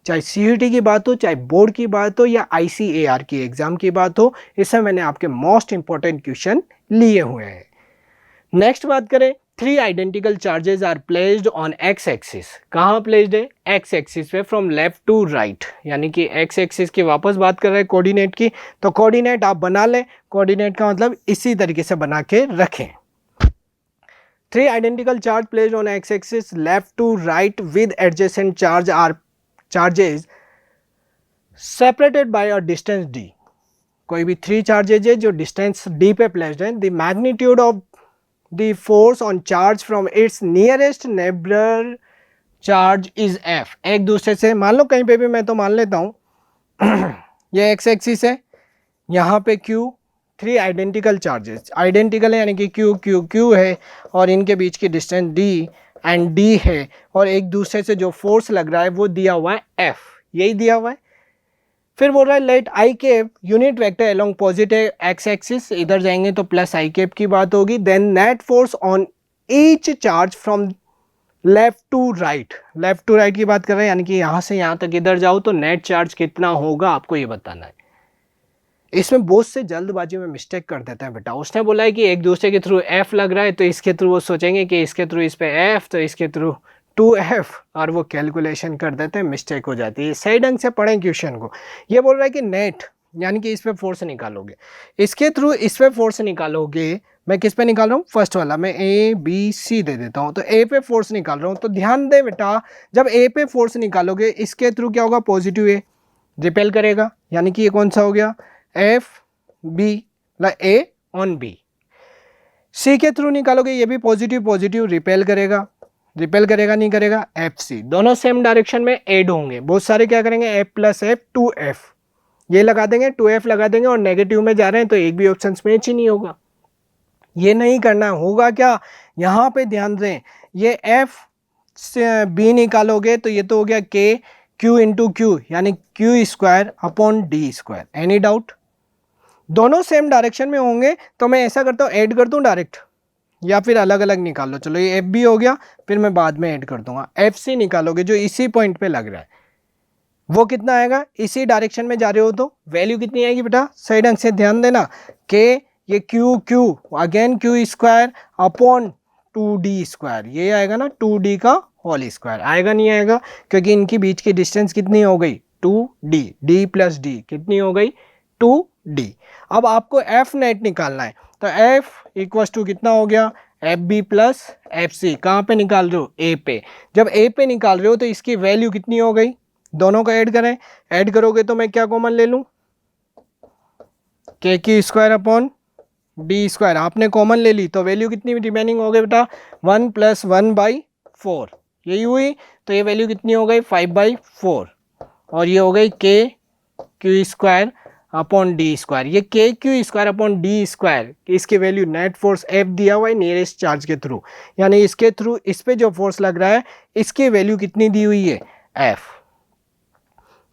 चाहे CUT की बात हो, चाहे बोर्ड की बात हो, या ICAR की एग्ज़ाम की बात हो, इसमें मैंने आपके मोस्ट इंपॉर्टेंट क्वेश्चन लिए हुए हैं। नेक्स्ट बात करें, 3 identical charges are placed on x axis. कहाँ प्लेस्ड है, x एक्सिस पे, फ्रॉम लेफ्ट टू राइट, यानी कि x एक्सिस की वापस बात कर रहे हैं कोऑर्डिनेट की, तो कोऑर्डिनेट आप बना लें, कोऑर्डिनेट का मतलब इसी तरीके से बना के रखें। 3 identical charge placed on x axis left to right with adjacent charge are charges separated by a distance d। कोई भी 3 चार्जेज है जो डिस्टेंस d पे प्लेस्ड है, the magnitude of the force on charge from its nearest neighbor charge is F, एक दूसरे से मान लो कहीं पे भी, मैं तो मान लेता हूँ ये एक्स एक्सिस है, यहाँ पे Q, three identical charges, identical है यानी कि क्यू क्यू क्यू है और इनके बीच की डिस्टेंस डी एंड डी है, और एक दूसरे से जो फोर्स लग रहा है वो दिया हुआ है एफ, यही दिया हुआ है। फिर बोल रहा है let I cap unit vector along positive X axis, इधर जाएंगे तो प्लस आई कैप की बात होगी, then net force on each charge from left to right, left to right की बात कर रहे हैं यानी कि यहाँ से यहाँ तक इधर जाओ तो नेट चार्ज कितना होगा आपको ये बताना है। इसमें बहुत से जल्दबाजी में मिस्टेक कर देते हैं बेटा, उसने बोला है कि एक दूसरे के थ्रू एफ लग रहा है तो इसके थ्रू वो सोचेंगे कि इसके थ्रू इस पे एफ तो इसके थ्रू 2f, और वो कैलकुलेशन कर देते हैं, मिस्टेक हो जाती है। सही ढंग से पढ़ें क्वेश्चन को। ये बोल रहा है कि नेट यानी कि इस पे फोर्स निकालोगे, इसके थ्रू इस पे फोर्स निकालोगे, मैं किस पे निकाल रहा हूँ, फर्स्ट वाला मैं ए बी सी दे देता हूँ, तो ए पे फोर्स निकाल रहा हूँ। तो ध्यान दे बेटा, जब ए पे फोर्स निकालोगे इसके थ्रू क्या होगा, पॉजिटिव ए रिपेल करेगा, यानी कि ये कौन सा हो गया, F B A on B. C के थ्रू निकालोगे ये भी पॉजिटिव पॉजिटिव रिपेल करेगा, रिपेल करेगा नहीं करेगा, एफ सी, दोनों सेम डायरेक्शन में ऐड होंगे, बहुत सारे क्या करेंगे एफ प्लस एफ 2f, ये लगा देंगे 2f लगा देंगे, और नेगेटिव में जा रहे हैं तो एक भी ऑप्शन मैच ही नहीं होगा। ये नहीं करना, होगा क्या, यहाँ पे ध्यान दें, ये एफ से बी निकालोगे तो ये तो हो गया के क्यू इंटू क्यू यानी Q square upon D square. Any doubt, दोनों सेम डायरेक्शन में होंगे तो मैं ऐसा करता हूँ ऐड कर दूँ डायरेक्ट, या फिर अलग अलग निकाल लो, चलो ये एफ बी हो गया, फिर मैं बाद में ऐड कर दूंगा। एफ सी निकालोगे जो इसी पॉइंट पे लग रहा है वो कितना आएगा, इसी डायरेक्शन में जा रहे हो तो वैल्यू कितनी आएगी बेटा, सही ढंग से ध्यान देना, के ये Q Q again Q square upon 2d square, ये आएगा ना 2d का होल स्क्वायर, आएगा नहीं आएगा, क्योंकि इनकी बीच की डिस्टेंस कितनी हो गई 2d, d प्लस डी कितनी हो गई 2d। अब आपको एफ नेट निकालना है तो एफ इक्वल टू कितना हो गया, F B plus F C, कहाँ पे निकाल रहे हो, ए पे। जब ए पे निकाल रहे हो तो इसकी वैल्यू कितनी हो गई, दोनों को ऐड करें, ऐड करोगे तो मैं क्या कॉमन ले लूँ, के q square upon D square, आपने कॉमन ले ली तो वैल्यू कितनी रिमेनिंग हो गई बेटा 1 + 1/4, यही हुई, तो ये वैल्यू कितनी हो गई 5/4, और ये हो गई के q square upon D square. ये के q square upon D square, इसकी वैल्यू नेट फोर्स एफ दिया हुआ है नियरेस्ट चार्ज के थ्रू, यानी इसके थ्रू इस पे जो फोर्स लग रहा है इसकी वैल्यू कितनी दी हुई है एफ,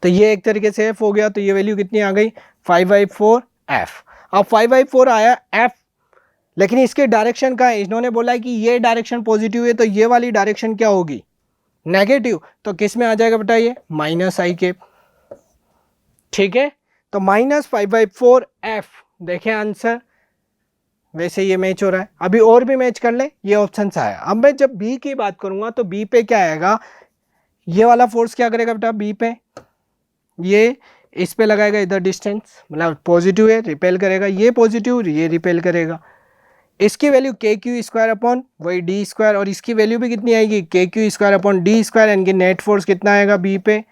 तो ये एक तरीके से एफ हो गया, तो ये वैल्यू कितनी आ गई 5/4 एफ। अब 5/4 आया एफ, लेकिन इसके डायरेक्शन का है, इन्होंने बोला है कि ये डायरेक्शन पॉजिटिव है तो ये वाली डायरेक्शन क्या होगी नेगेटिव, तो किस में आ जाएगा बेटा ये माइनस आई कैप, ठीक है, तो -5/4 एफ, देखें आंसर, वैसे ये मैच हो रहा है, अभी और भी मैच कर ले, ये ऑप्शन आया। अब मैं जब बी की बात करूंगा तो बी पे क्या आएगा, ये वाला फोर्स क्या करेगा बेटा बी पे, ये इस पे लगाएगा इधर डिस्टेंस, मतलब पॉजिटिव है रिपेल करेगा, ये पॉजिटिव ये रिपेल करेगा, इसकी वैल्यू के क्यू स्क्वायर अपॉन वही डी स्क्वायर, और इसकी वैल्यू भी कितनी आएगी के q square upon D square, यानी कि नेट फोर्स कितना आएगा बी पे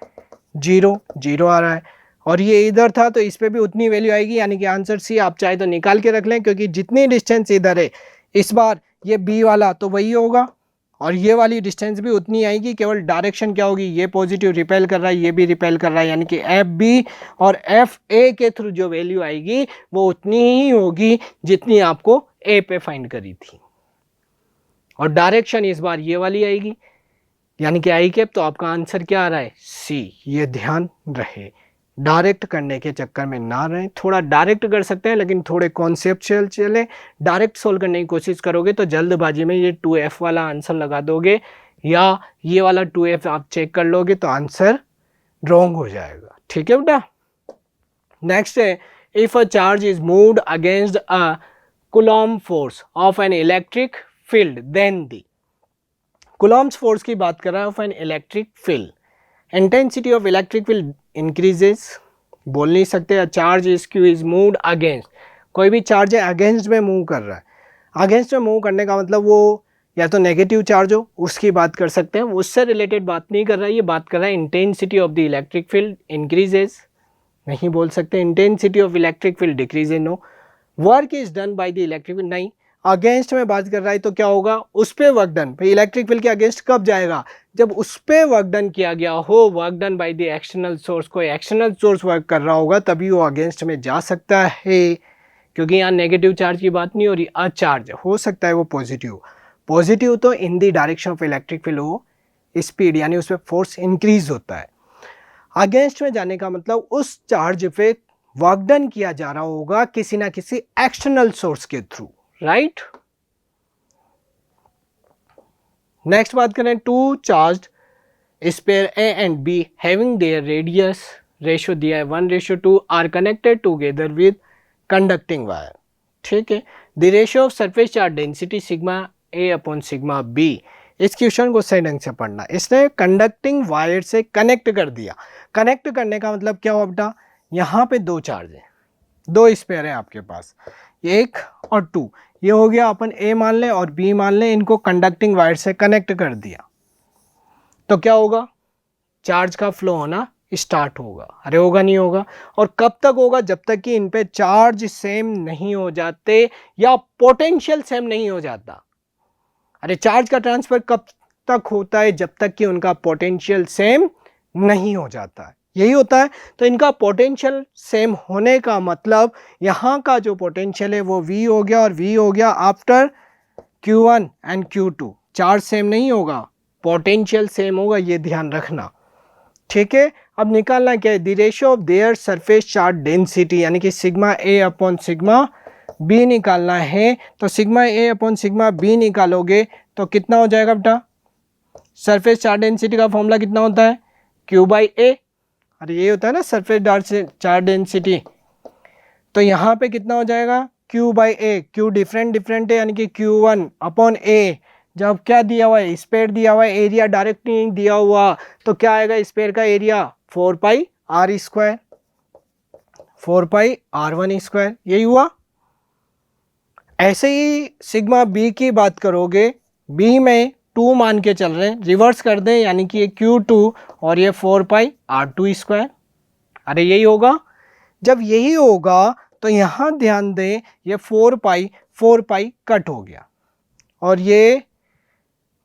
0 0 आ रहा है, और ये इधर था तो इस पे भी उतनी वैल्यू आएगी, यानी कि आंसर सी आप चाहे तो निकाल के रख लें, क्योंकि जितनी डिस्टेंस इधर है इस बार ये बी वाला तो वही होगा, और ये वाली डिस्टेंस भी उतनी आएगी, केवल डायरेक्शन क्या होगी, ये पॉजिटिव रिपेल कर रहा है ये भी रिपेल कर रहा है, यानी कि एफ बी और एफ ए के थ्रू जो वैल्यू आएगी वो उतनी ही होगी जितनी आपको ए पे फाइंड करी थी, और डायरेक्शन इस बार ये वाली आएगी यानी कि आई कैप, तो आपका आंसर क्या आ रहा है सी। ये ध्यान रहे, डायरेक्ट करने के चक्कर में ना रहें, थोड़ा डायरेक्ट कर सकते हैं लेकिन थोड़े कॉन्सेप्चुअल चले, डायरेक्ट सोल्व करने की कोशिश करोगे तो जल्दबाजी में ये 2f वाला आंसर लगा दोगे या ये वाला 2f आप चेक कर लोगे तो आंसर रॉन्ग हो जाएगा, ठीक है बेटा। नेक्स्ट है if a charge is moved against a Coulomb force of an electric field then the, Coulomb's force की बात कर रहा है of an electric field, intensity of electric field increases, बोल नहीं सकते, charge is Q is moved against, कोई भी चार्ज है अगेंस्ट में मूव कर रहा है, अगेंस्ट में मूव करने का मतलब वो या तो नेगेटिव चार्ज हो उसकी बात कर सकते हैं, उससे रिलेटेड बात नहीं कर रहा है, ये बात कर रहा है intensity of the electric field increases, नहीं बोल सकते intensity of electric field decreases, no work is done by the electric field, नहीं, अगेंस्ट में बात कर रहा है तो क्या होगा, उस पे वर्क डन। भाई इलेक्ट्रिक फील्ड के अगेंस्ट कब जाएगा, जब उस पे वर्क डन किया गया हो, work done by the external source, कोई एक्सटर्नल सोर्स वर्क कर रहा होगा तभी वो अगेंस्ट में जा सकता है, क्योंकि यहाँ नेगेटिव चार्ज की बात नहीं हो रही, अचार्ज हो सकता है वो पॉजिटिव। पॉजिटिव तो इन the direction of electric field हो स्पीड, यानी उस पर फोर्स इंक्रीज होता है। अगेंस्ट में जाने का मतलब उस चार्ज पे वर्क डन किया जा रहा होगा किसी ना किसी एक्सटर्नल सोर्स के थ्रू, राइट। नेक्स्ट बात करें, two charged sphere A and B having their radius, ratio दिया है 1:2, are connected together with conducting wire, ठीक है। The ratio of surface charge density sigma A upon sigma B. इस question को सही ढंग से पढ़ना। इसने कंडक्टिंग वायर से कनेक्ट कर दिया। कनेक्ट करने का मतलब क्या हुआ बेटा, यहाँ पे दो चार्ज है, दो स्पेयर है आपके पास, 1 और 2। ये हो गया, अपन ए मान लें और बी मान लें, इनको कंडक्टिंग वायर से कनेक्ट कर दिया तो क्या होगा, चार्ज का फ्लो होना स्टार्ट होगा। अरे होगा नहीं होगा, और कब तक होगा, जब तक कि इन पे चार्ज सेम नहीं हो जाते या पोटेंशियल सेम नहीं हो जाता। अरे चार्ज का ट्रांसफर कब तक होता है, जब तक कि उनका पोटेंशियल सेम नहीं हो जाता है, यही होता है। तो इनका पोटेंशियल सेम होने का मतलब यहाँ का जो पोटेंशियल है वो V हो गया, और V हो गया after Q1 and Q2। Charge same नहीं होगा, पोटेंशियल सेम होगा, ये ध्यान रखना, ठीक है। अब निकालना क्या है, the ratio of their surface charge density, यानी कि sigma A upon sigma B निकालना है। तो sigma A upon sigma B निकालोगे तो कितना हो जाएगा बेटा, सरफेस चार्ज डेंसिटी का फॉर्मूला कितना होता है, Q/A। अरे ये होता है ना सरफेस चार्ज डेंसिटी, तो यहाँ पे कितना हो जाएगा, Q/A। Q डिफरेंट है, यानी कि Q1 अपॉन A। जब क्या दिया हुआ है, स्पेयर दिया हुआ है, एरिया डायरेक्ट नहीं दिया हुआ, तो क्या आएगा स्पेयर का एरिया, 4πr², 4πr1², यही हुआ। ऐसे ही सिग्मा बी की बात करोगे, बी में 2 मान के चल रहे हैं, रिवर्स कर दें, यानी कि ये Q2 और ये 4πr2²। अरे यही होगा। जब यही होगा तो यहाँ ध्यान दें, ये 4π कट हो गया और ये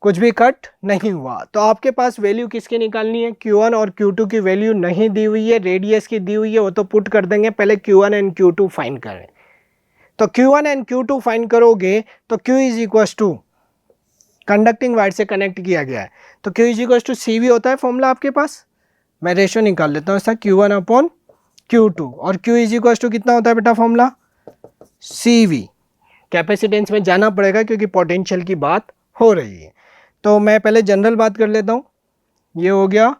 कुछ भी कट नहीं हुआ। तो आपके पास वैल्यू किसकी निकालनी है, Q1 और Q2 की वैल्यू नहीं दी हुई है, रेडियस की दी हुई है, वो तो पुट कर देंगे। पहले Q1 एंड Q2 फाइंड करें। तो Q1 एंड Q2 फाइंड करोगे तो Q is equal to, conducting wire से कनेक्ट किया गया है तो Q is equal to CV होता है फॉर्मूला आपके पास। मैं रेशियो निकाल लेता हूँ इसका, Q1 अपॉन Q2, और Q इज इक्वल टू कितना होता है बेटा फॉर्मूला, CV। कैपेसिटेंस में जाना पड़ेगा क्योंकि पोटेंशियल की बात हो रही है। तो मैं पहले जनरल बात कर लेता हूँ। ये हो गया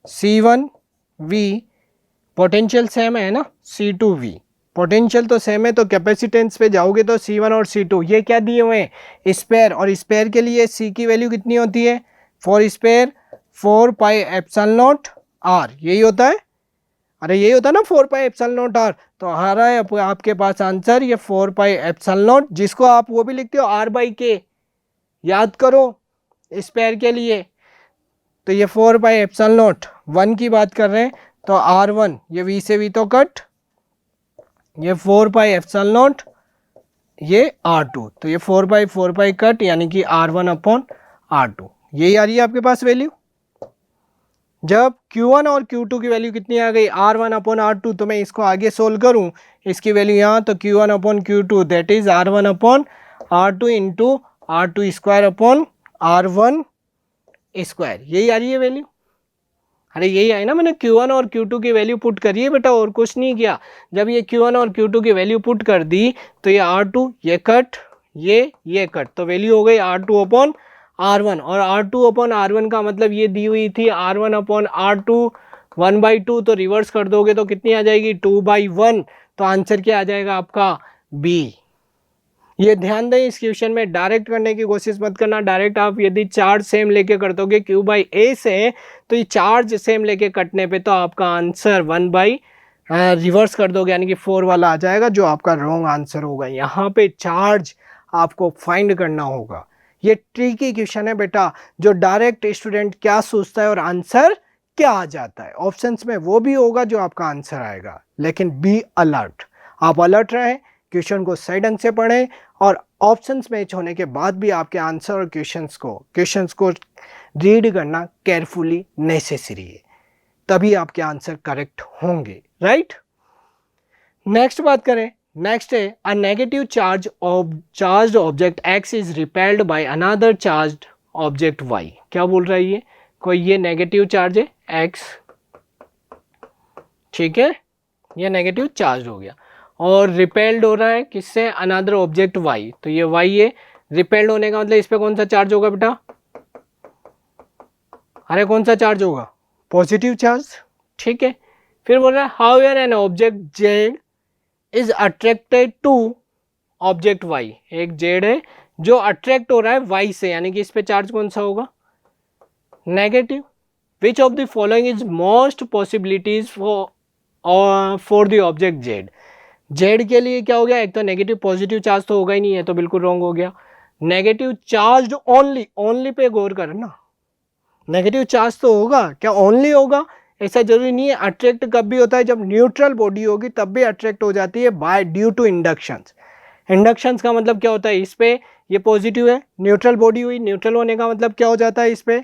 C1V, पोटेंशियल सेम है ना, C2V, पोटेंशियल तो सेम है, तो कैपेसिटेंस पे जाओगे तो C1 और C2 ये क्या दिए हुए हैं, स्पेयर, और स्पेयर के लिए C की वैल्यू कितनी होती है, 4 स्पेयर 4πε0r, यही होता है। अरे यही होता है ना 4πε0r। तो आ रहा है आपके पास आंसर ये 4πε0, जिसको आप वो भी लिखते हो R/K, याद करो स्पेयर के लिए। तो ये 4πε0, 1 की बात कर रहे हैं तो R1, ये V से V तो कट, ये 4πε0, ये R2, तो ये 4π कट, यानी कि R1 अपॉन R2, यही आ रही है आपके पास वैल्यू। जब Q1 और Q2 की वैल्यू कितनी आ गई, R1 अपॉन R2, तो मैं इसको आगे सोल्व करूं, इसकी वैल्यू यहाँ, तो Q1 upon Q2 that is R1 upon R2 into R2² upon R1², यही आ रही है वैल्यू। अरे यही आई ना, मैंने Q1 और Q2 की वैल्यू पुट करी है बेटा, और कुछ नहीं किया। जब ये Q1 और Q2 की वैल्यू पुट कर दी तो ये R2 ये कट, ये कट, तो वैल्यू हो गई R2 अपॉन R1, और R2 अपॉन R1 का मतलब ये दी हुई थी R1 अपॉन R2 1/2, तो रिवर्स कर दोगे तो कितनी आ जाएगी 2/1, तो आंसर क्या आ जाएगा आपका B। ये ध्यान दें, इस क्वेश्चन में डायरेक्ट करने की कोशिश मत करना। डायरेक्ट आप यदि चार्ज सेम लेके कर दोगे Q/A से, तो ये चार्ज सेम लेके कटने पे तो आपका आंसर 1/ रिवर्स कर दोगे, यानी कि 4 वाला आ जाएगा, जो आपका रॉन्ग आंसर होगा। यहाँ पे चार्ज आपको फाइंड करना होगा। ये ट्रिकी क्वेश्चन है बेटा, जो डायरेक्ट स्टूडेंट क्या सोचता है और आंसर क्या आ जाता है, ऑप्शंस में वो भी होगा जो आपका आंसर आएगा, लेकिन बी अलर्ट। आप अलर्ट रहें क्वेश्चन को सही ढंग से पढ़ें और ऑप्शंस मैच होने के बाद भी आपके आंसर और क्वेश्चंस को रीड करना केयरफुली नेसेसरी है, तभी आपके आंसर करेक्ट होंगे, राइट। नेक्स्ट बात करें, नेक्स्ट है a negative charge object X is repelled by another charge object Y. क्या बोल रहा है ये, कोई ये नेगेटिव चार्ज है एक्स, ठीक है, ये नेगेटिव चार्ज हो गया और रिपेल्ड हो रहा है किससे, अनदर ऑब्जेक्ट वाई, तो ये वाई है। रिपेल्ड होने का मतलब इस पे कौन सा चार्ज होगा बेटा, अरे कौन सा चार्ज होगा, पॉजिटिव चार्ज, ठीक है। फिर बोल रहा है however an object Z is attracted to object Y, एक जेड है जो अट्रैक्ट हो रहा है वाई से, यानी कि इस पे चार्ज कौन सा होगा, negative. Which of the following is most possibilities for the object Z, Z के लिए क्या हो गया, एक तो नेगेटिव, पॉजिटिव चार्ज तो होगा ही नहीं है, तो बिल्कुल रॉन्ग हो गया। नेगेटिव चार्ज ओनली पे गौर करना, नेगेटिव चार्ज तो होगा, क्या ओनली होगा, ऐसा जरूरी नहीं है। अट्रैक्ट कब भी होता है, जब न्यूट्रल बॉडी होगी तब भी अट्रैक्ट हो जाती है by due to inductions. Inductions का मतलब क्या होता है, इस पे ये पॉजिटिव है, न्यूट्रल बॉडी हुई, न्यूट्रल होने का मतलब क्या हो जाता है, इस पे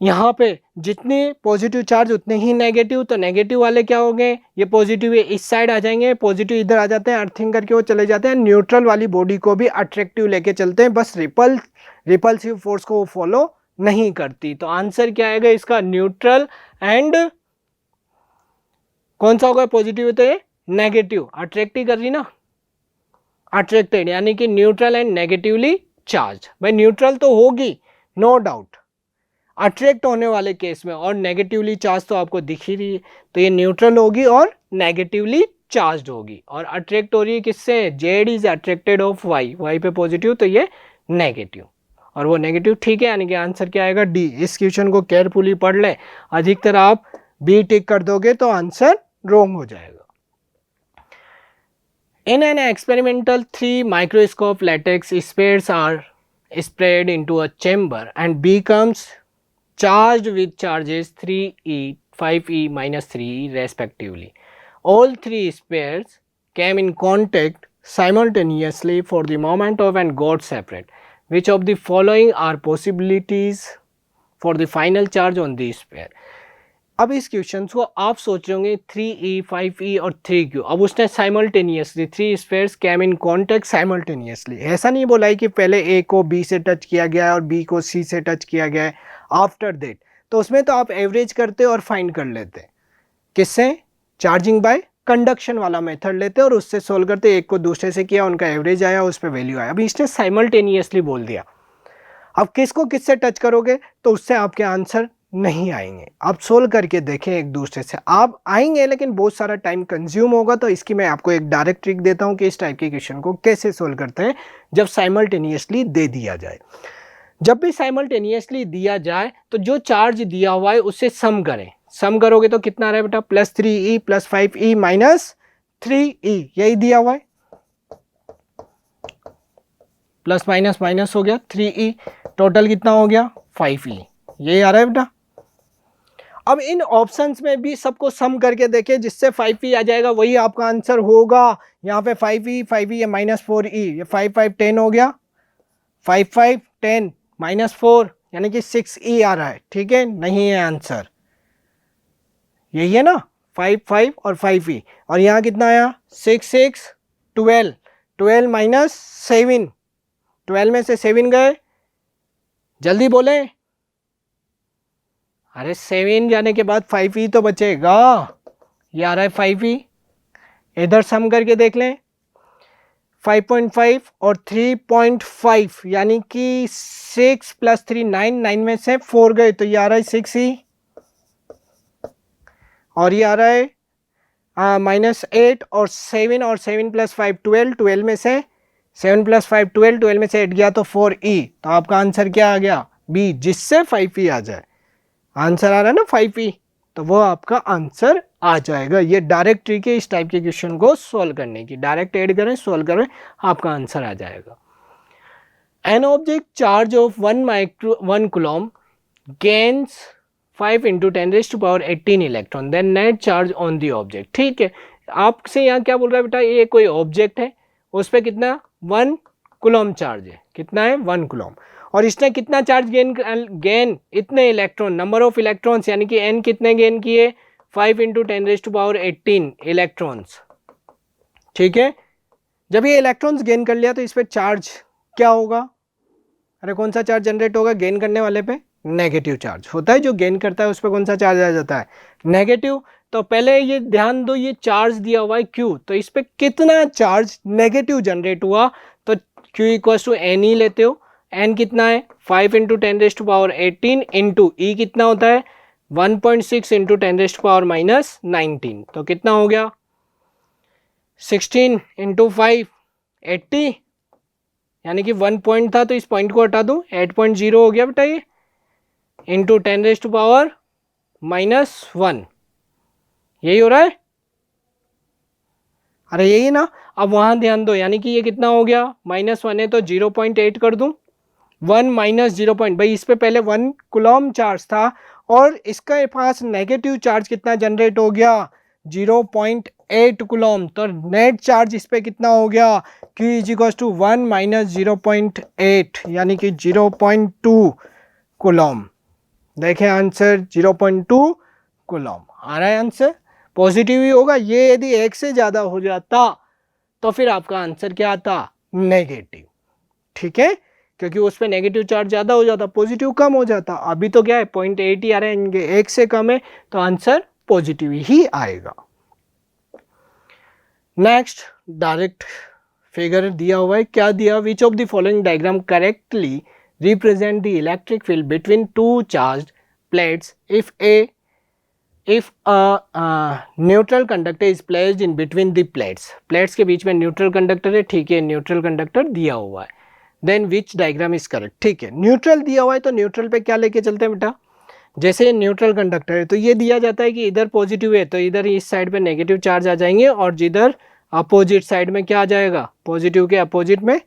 यहाँ पे जितनी पॉजिटिव चार्ज उतने ही नेगेटिव, तो नेगेटिव वाले क्या हो गए, ये पॉजिटिव है इस साइड आ जाएंगे, पॉजिटिव इधर आ जाते हैं, अर्थिंग करके वो चले जाते हैं, न्यूट्रल वाली बॉडी को भी अट्रैक्टिव लेके चलते हैं, बस रिपल्सिव फोर्स को वो फॉलो नहीं करती। तो आंसर क्या आएगा इसका, न्यूट्रल एंड कौन सा होगा, पॉजिटिव तो ये नेगेटिव, अट्रैक्ट ही कर रही ना, अट्रैक्टेड, यानी कि न्यूट्रल एंड नेगेटिवली चार्ज। भाई न्यूट्रल तो होगी नो डाउट, अट्रैक्ट होने वाले केस में, और नेगेटिवली चार्ज तो आपको दिख ही रही है, तो ये न्यूट्रल होगी और नेगेटिवली चार्ज होगी, और अट्रैक्ट हो रही है किससे, Z is attracted of Y, Y पे पॉजिटिव तो ये नेगेटिव, और वो नेगेटिव, ठीक है, यानी कि आंसर क्या आएगा डी। इस क्वेश्चन को केयरफुली पढ़ ले, अधिकतर आप बी टिक कर दोगे तो आंसर रॉन्ग हो जाएगा। In an experimental 3 microscope latex spheres are spread into a chamber and becomes charged with charges 3e, 5e minus 3e respectively. All 3 spheres came in contact simultaneously for the moment of and got separate. Which of the following are possibilities for the final charge on the sphere? अब इस question को आप सोच रहे होंगे 3e, 5e और 3q, अब उसने simultaneously 3 spheres came in contact simultaneously, ऐसा नहीं बोला है कि पहले a को b से टच किया गया है और b को c से टच किया गया है आफ्टर दैट, तो उसमें तो आप एवरेज करते और फाइंड कर लेते, किससे, चार्जिंग बाय कंडक्शन वाला मेथड लेते और उससे सोल्व करते, एक को दूसरे से किया, उनका एवरेज आया, उस पर वैल्यू आया। अभी इसने साइमल्टेनियसली बोल दिया, अब किसको किससे टच करोगे तो उससे आपके आंसर नहीं आएंगे। आप सोल्व करके देखें एक दूसरे से, आप आएंगे लेकिन बहुत सारा टाइम कंज्यूम होगा, तो इसकी मैं आपको एक डायरेक्ट ट्रिक देता हूं कि इस टाइप के क्वेश्चन को कैसे सोल्व करते हैं जब साइमल्टेनियसली दे दिया जाए। जब भी साइमल्टेनियसली दिया जाए तो जो चार्ज दिया हुआ है उससे सम करें, सम करोगे तो कितना आ रहा है बेटा, +3e + 5e माइनस 3e, यही दिया हुआ है, प्लस माइनस माइनस हो गया 3e, टोटल कितना हो गया 5e, यही आ रहा है बेटा। अब इन ऑप्शंस में भी सबको सम करके देखें, जिससे 5e आ जाएगा वही आपका आंसर होगा। यहाँ पे 5e ये -4e, ये 5 5 10 हो गया, 5 5 10 -4 यानी कि 6e आ रहा है, ठीक है, नहीं है आंसर, यही है ना, 5 5 और 5e, और यहाँ कितना आया 6 6 12, 12 माइनस 7, 12 में से 7 गए, जल्दी बोले, अरे 7 जाने के बाद 5e तो बचेगा, ये आ रहा है 5e, इधर सम करके देख लें, 5.5 और 3.5 यानी कि 6 + 3 9, 9 में से 4 गए तो ये आ रहा है 6e, और ये आ रहा है -8 और 7 और 7 + 5 12, 12 में से 7 + 5 12, 12 में से 8 गया तो 4e, तो आपका आंसर क्या आ गया बी, जिससे 5e आ जाए, आंसर आ रहा है ना 5e, तो वो आपका आंसर आ जाएगा। ये डायरेक्ट ट्रिक है इस टाइप के क्वेश्चन को सोल्व करने की, डायरेक्ट ऐड करें सोल्व करें आपका आंसर आ जाएगा। An object charge of 1 coulomb gains 5 × 10⁻18 electron, then net charge on the object, ठीक है, आपसे यहाँ क्या बोल रहा है बेटा, ये कोई ऑब्जेक्ट है, उस पर कितना 1 कूलम चार्ज है, कितना है 1 कूलम, और इसने कितना चार्ज गेन इतने इलेक्ट्रॉन, नंबर ऑफ इलेक्ट्रॉन्स यानी कि n कितने गेन किए 5 × 10⁻18 इलेक्ट्रॉन्स। ठीक है, जब ये इलेक्ट्रॉन्स गेन कर लिया तो इस पर चार्ज क्या होगा, अरे कौन सा चार्ज जनरेट होगा, गेन करने वाले पे नेगेटिव चार्ज होता है, जो गेन करता है उस पर कौन सा चार्ज आ जाता है, नेगेटिव। तो पहले ये ध्यान दो, ये चार्ज दिया हुआ है Q, तो इस पर कितना चार्ज नेगेटिव जनरेट हुआ, तो Q = n ही लेते हो, n कितना है 5 × 10⁻18 इंटू E कितना होता है 1.6 × 10⁻19, तो कितना हो गया 16 × 5 80, यानी कि 1 पॉइंट था तो इस पॉइंट को हटा दूं 8.0 हो गया बेटा ये, इंटू 10⁻⁻1, यही हो रहा है, अरे यही ना। अब वहां ध्यान दो, यानी कि ये कितना हो गया -1 है तो 0.8 कर दूं, 1 - 0. भाई इस पे पहले 1 कूलम चार्ज था और इसके पास नेगेटिव चार्ज कितना जनरेट हो गया 0.8 कूलम, तो नेट चार्ज इस पे कितना हो गया Q = 1 - 0.8 यानी कि 0.2 कूलम। देखें आंसर 0.2 कूलम आ रहा है, आंसर पॉजिटिव ही होगा। ये यदि 1 से ज़्यादा हो जाता तो फिर आपका आंसर क्या आता, नेगेटिव। ठीक है, क्योंकि उस पर नेगेटिव चार्ज ज़्यादा हो जाता, पॉजिटिव कम हो जाता। अभी तो क्या है 0.8 ही आ रहा है, 1 से कम है तो आंसर पॉजिटिव ही आएगा। नेक्स्ट डायरेक्ट फिगर दिया हुआ है, क्या दिया, which of the following diagram correctly represent the electric field between two charged plates if a neutral conductor is placed in between the plates। plates के बीच में न्यूट्रल कंडक्टर है, ठीक है, न्यूट्रल कंडक्टर दिया हुआ है, then which diagram is correct. ठीक है, न्यूट्रल दिया हुआ है तो न्यूट्रल पे क्या लेके चलते हैं बेटा, जैसे न्यूट्रल कंडक्टर है तो ये दिया जाता है कि इधर पॉजिटिव है तो इधर इस साइड पे नेगेटिव चार्ज आ जाएंगे, और जिधर अपोजिट साइड में क्या आ जाएगा, पॉजिटिव के अपोजिट में,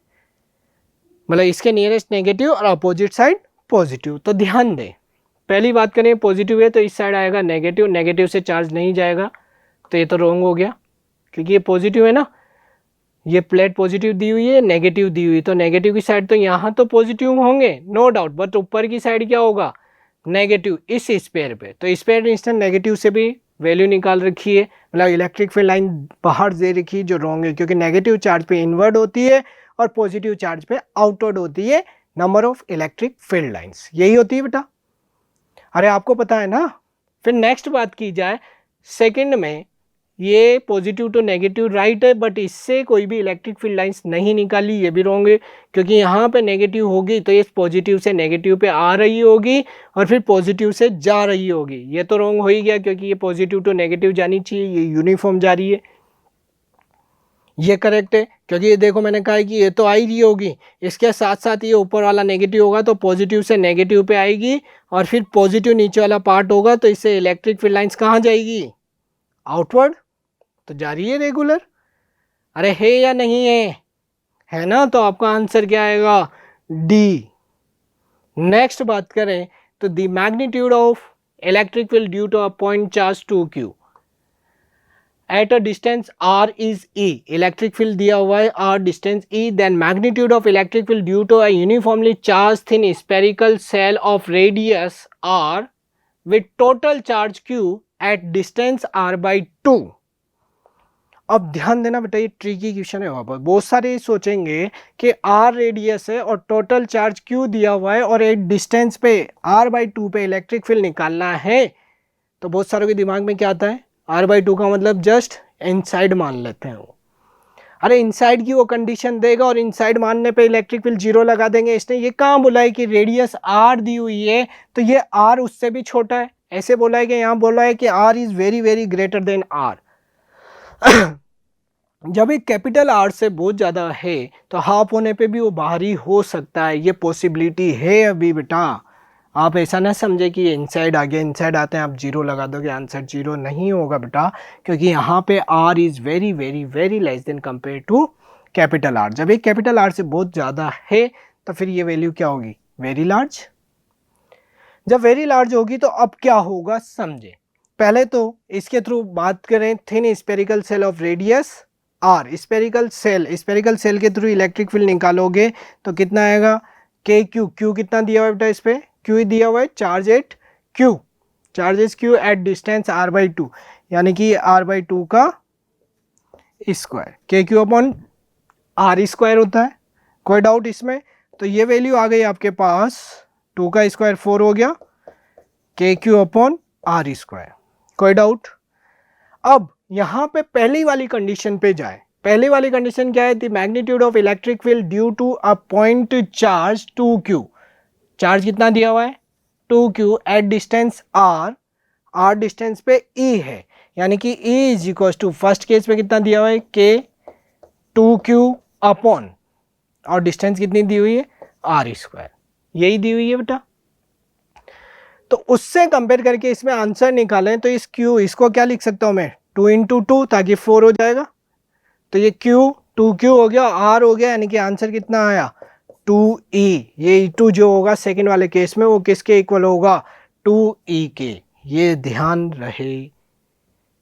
मतलब इसके नियरेस्ट नेगेटिव और अपोजिट साइड पॉजिटिव। तो ध्यान दें, पहली बात करें पॉजिटिव है तो इस साइड आएगा नेगेटिव, नेगेटिव से चार्ज नहीं जाएगा, तो ये तो रॉन्ग हो गया क्योंकि ये पॉजिटिव है ना, ये प्लेट पॉजिटिव दी हुई है, नेगेटिव दी हुई, तो नेगेटिव की साइड तो यहाँ तो पॉजिटिव होंगे नो डाउट, बट ऊपर की साइड क्या होगा नेगेटिव इस स्पेयर पे, तो स्पेयर इंस्टेंट नेगेटिव से भी वैल्यू निकाल रखी है, मतलब इलेक्ट्रिक फील्ड लाइन बाहर दे रखी है जो रॉन्ग है, क्योंकि नेगेटिव चार्ज पे इनवर्ड होती है और पॉजिटिव चार्ज पे आउटवर्ड होती है number of electric field lines, यही होती है बेटा, अरे आपको पता है ना। फिर नेक्स्ट बात की जाए, सेकंड में ये पॉजिटिव टू नेगेटिव राइट है, बट इससे कोई भी इलेक्ट्रिक फील्ड लाइंस नहीं निकाली, ये भी रॉन्ग है, क्योंकि यहाँ पे नेगेटिव होगी तो ये पॉजिटिव से नेगेटिव पे आ रही होगी और फिर पॉजिटिव से जा रही होगी, ये तो रॉन्ग हो ही गया, क्योंकि ये पॉजिटिव टू नेगेटिव जानी चाहिए, ये यूनिफॉर्म जा रही है, ये करेक्ट है, क्योंकि ये देखो मैंने कहा है कि ये तो आ ही रही होगी, इसके साथ साथ ये ऊपर वाला नेगेटिव होगा तो पॉजिटिव से नेगेटिव पे आएगी, और फिर पॉजिटिव नीचे वाला पार्ट होगा तो इससे इलेक्ट्रिक फील्ड लाइंस कहाँ जाएगी, आउटवर्ड, तो जा रही है रेगुलर, अरे है या नहीं है ना, तो आपका आंसर क्या आएगा डी। नेक्स्ट बात करें तो the magnitude of electric field due to a point charge 2q at a distance r is E, electric field दिया हुआ है r distance E, then magnitude of electric field due to a uniformly charged thin spherical cell of radius r with total charge q at distance r/2। अब ध्यान देना बेटा, ये tricky question है, वापस बहुत सारे सोचेंगे कि r रेडियस है और टोटल चार्ज q दिया हुआ है और एक डिस्टेंस पे r/2 पे इलेक्ट्रिक फील्ड निकालना है, तो बहुत सारों के दिमाग में क्या आता है r/2 का मतलब जस्ट इनसाइड मान लेते हैं वो, अरे इनसाइड की वो कंडीशन देगा और इनसाइड मानने पे इलेक्ट्रिक फील्ड 0 लगा देंगे। इसने ये कहाँ बोला है कि रेडियस r दी हुई है तो ये r उससे भी छोटा है, ऐसे बोला है कि यहाँ बोला है कि r is very very greater than r। जब एक कैपिटल R से बहुत ज़्यादा है तो हाफ होने पे भी वो बाहरी हो सकता है, ये पॉसिबिलिटी है अभी बेटा, आप ऐसा ना समझे कि इनसाइड आ गया, इनसाइड आते हैं आप 0 लगा दोगे, आंसर 0 नहीं होगा बेटा, क्योंकि यहाँ पे r is very very very less than compare to capital R। जब एक कैपिटल R से बहुत ज़्यादा है तो फिर ये वैल्यू क्या होगी वेरी लार्ज, जब वेरी लार्ज होगी तो अब क्या होगा समझे, पहले तो इसके थ्रू बात करें, thin spherical shell of radius R, spherical shell के थ्रू इलेक्ट्रिक फील्ड निकालोगे तो कितना आएगा, के क्यू, क्यू कितना दिया हुआ है बेटा, इस पे क्यू दिया हुआ है, charge Q eight distance r by 2, यानी कि r बाई 2 का स्क्वायर, के क्यू अपॉन आर स्क्वायर होता है, कोई डाउट इसमें। तो ये वैल्यू आ गई आपके पास, 2 का स्क्वायर 4 हो गया, के क्यू अपॉन आर स्क्वायर, कोई डाउट। अब यहाँ पे पहली वाली कंडीशन पे जाए, पहली वाली कंडीशन क्या है, the magnitude of electric field due to a point charge 2q, charge कितना दिया हुआ है 2q at distance r distance पे e है, यानी कि e is equal to, first case पे कितना दिया हुआ है, k 2q अपॉन, और डिस्टेंस कितनी दी हुई है r स्क्वायर, यही दी हुई है बेटा। तो उससे कंपेयर करके इसमें आंसर निकालें तो इस q, इसको क्या लिख सकता हूं मैं, 2 इंटू 2 ताकि 4 हो जाएगा, तो ये q 2q हो गया, r हो गया, यानी कि आंसर कितना आया 2e, ये e2 जो होगा सेकंड वाले केस में वो किसके इक्वल होगा 2e के, ये ध्यान रहे,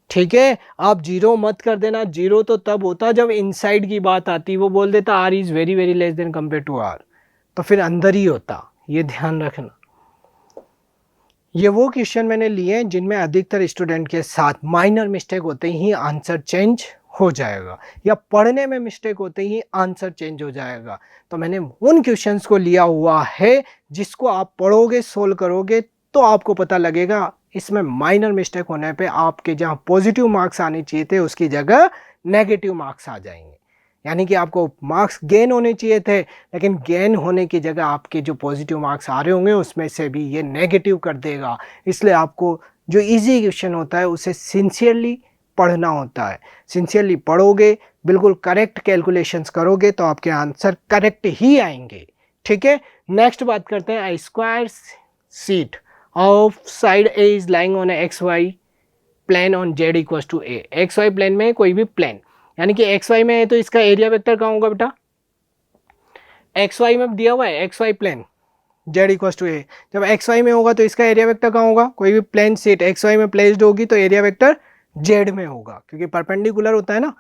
ठीक है। आप जीरो मत कर देना, जीरो तो तब होता जब इनसाइड की बात आती, वो बोल देता r is very very less than compare to r, तो फिर अंदर ही होता, ये ध्यान रखना। ये वो क्वेश्चन मैंने लिए हैं जिनमें अधिकतर स्टूडेंट के साथ माइनर मिस्टेक होते ही आंसर चेंज हो जाएगा, या पढ़ने में मिस्टेक होते ही आंसर चेंज हो जाएगा। तो मैंने उन क्वेश्चंस को लिया हुआ है जिसको आप पढ़ोगे, सोल्व करोगे तो आपको पता लगेगा इसमें माइनर मिस्टेक होने पे आपके जहाँ पॉजिटिव मार्क्स आने चाहिए थे उसकी जगह नेगेटिव मार्क्स आ जाएंगे, यानी कि आपको मार्क्स गेन होने चाहिए थे, लेकिन गेन होने की जगह आपके जो पॉजिटिव मार्क्स आ रहे होंगे उसमें से भी ये नेगेटिव कर देगा। इसलिए आपको जो इजी क्वेश्चन होता है उसे सिंसियरली पढ़ना होता है, सिंसियरली पढ़ोगे, बिल्कुल करेक्ट कैलकुलेशंस करोगे तो आपके आंसर करेक्ट ही आएंगे, ठीक है। नेक्स्ट बात करते हैं, I square sheet of side A is lying on X Y plane on Z equals to A, X Y plane में कोई भी प्लेन, यानी कि एक्स वाई में है तो इसका एरिया वेक्टर कहाँ होगा बेटा, एक्स वाई में दिया हुआ है X Y plane Z equals to A, जब एक्स वाई में होगा तो इसका एरिया वेक्टर कहाँ होगा, कोई भी प्लेन सीट एक्स वाई में प्लेस्ड होगी तो एरिया वेक्टर जेड में होगा, क्योंकि परपेंडिकुलर होता है ना,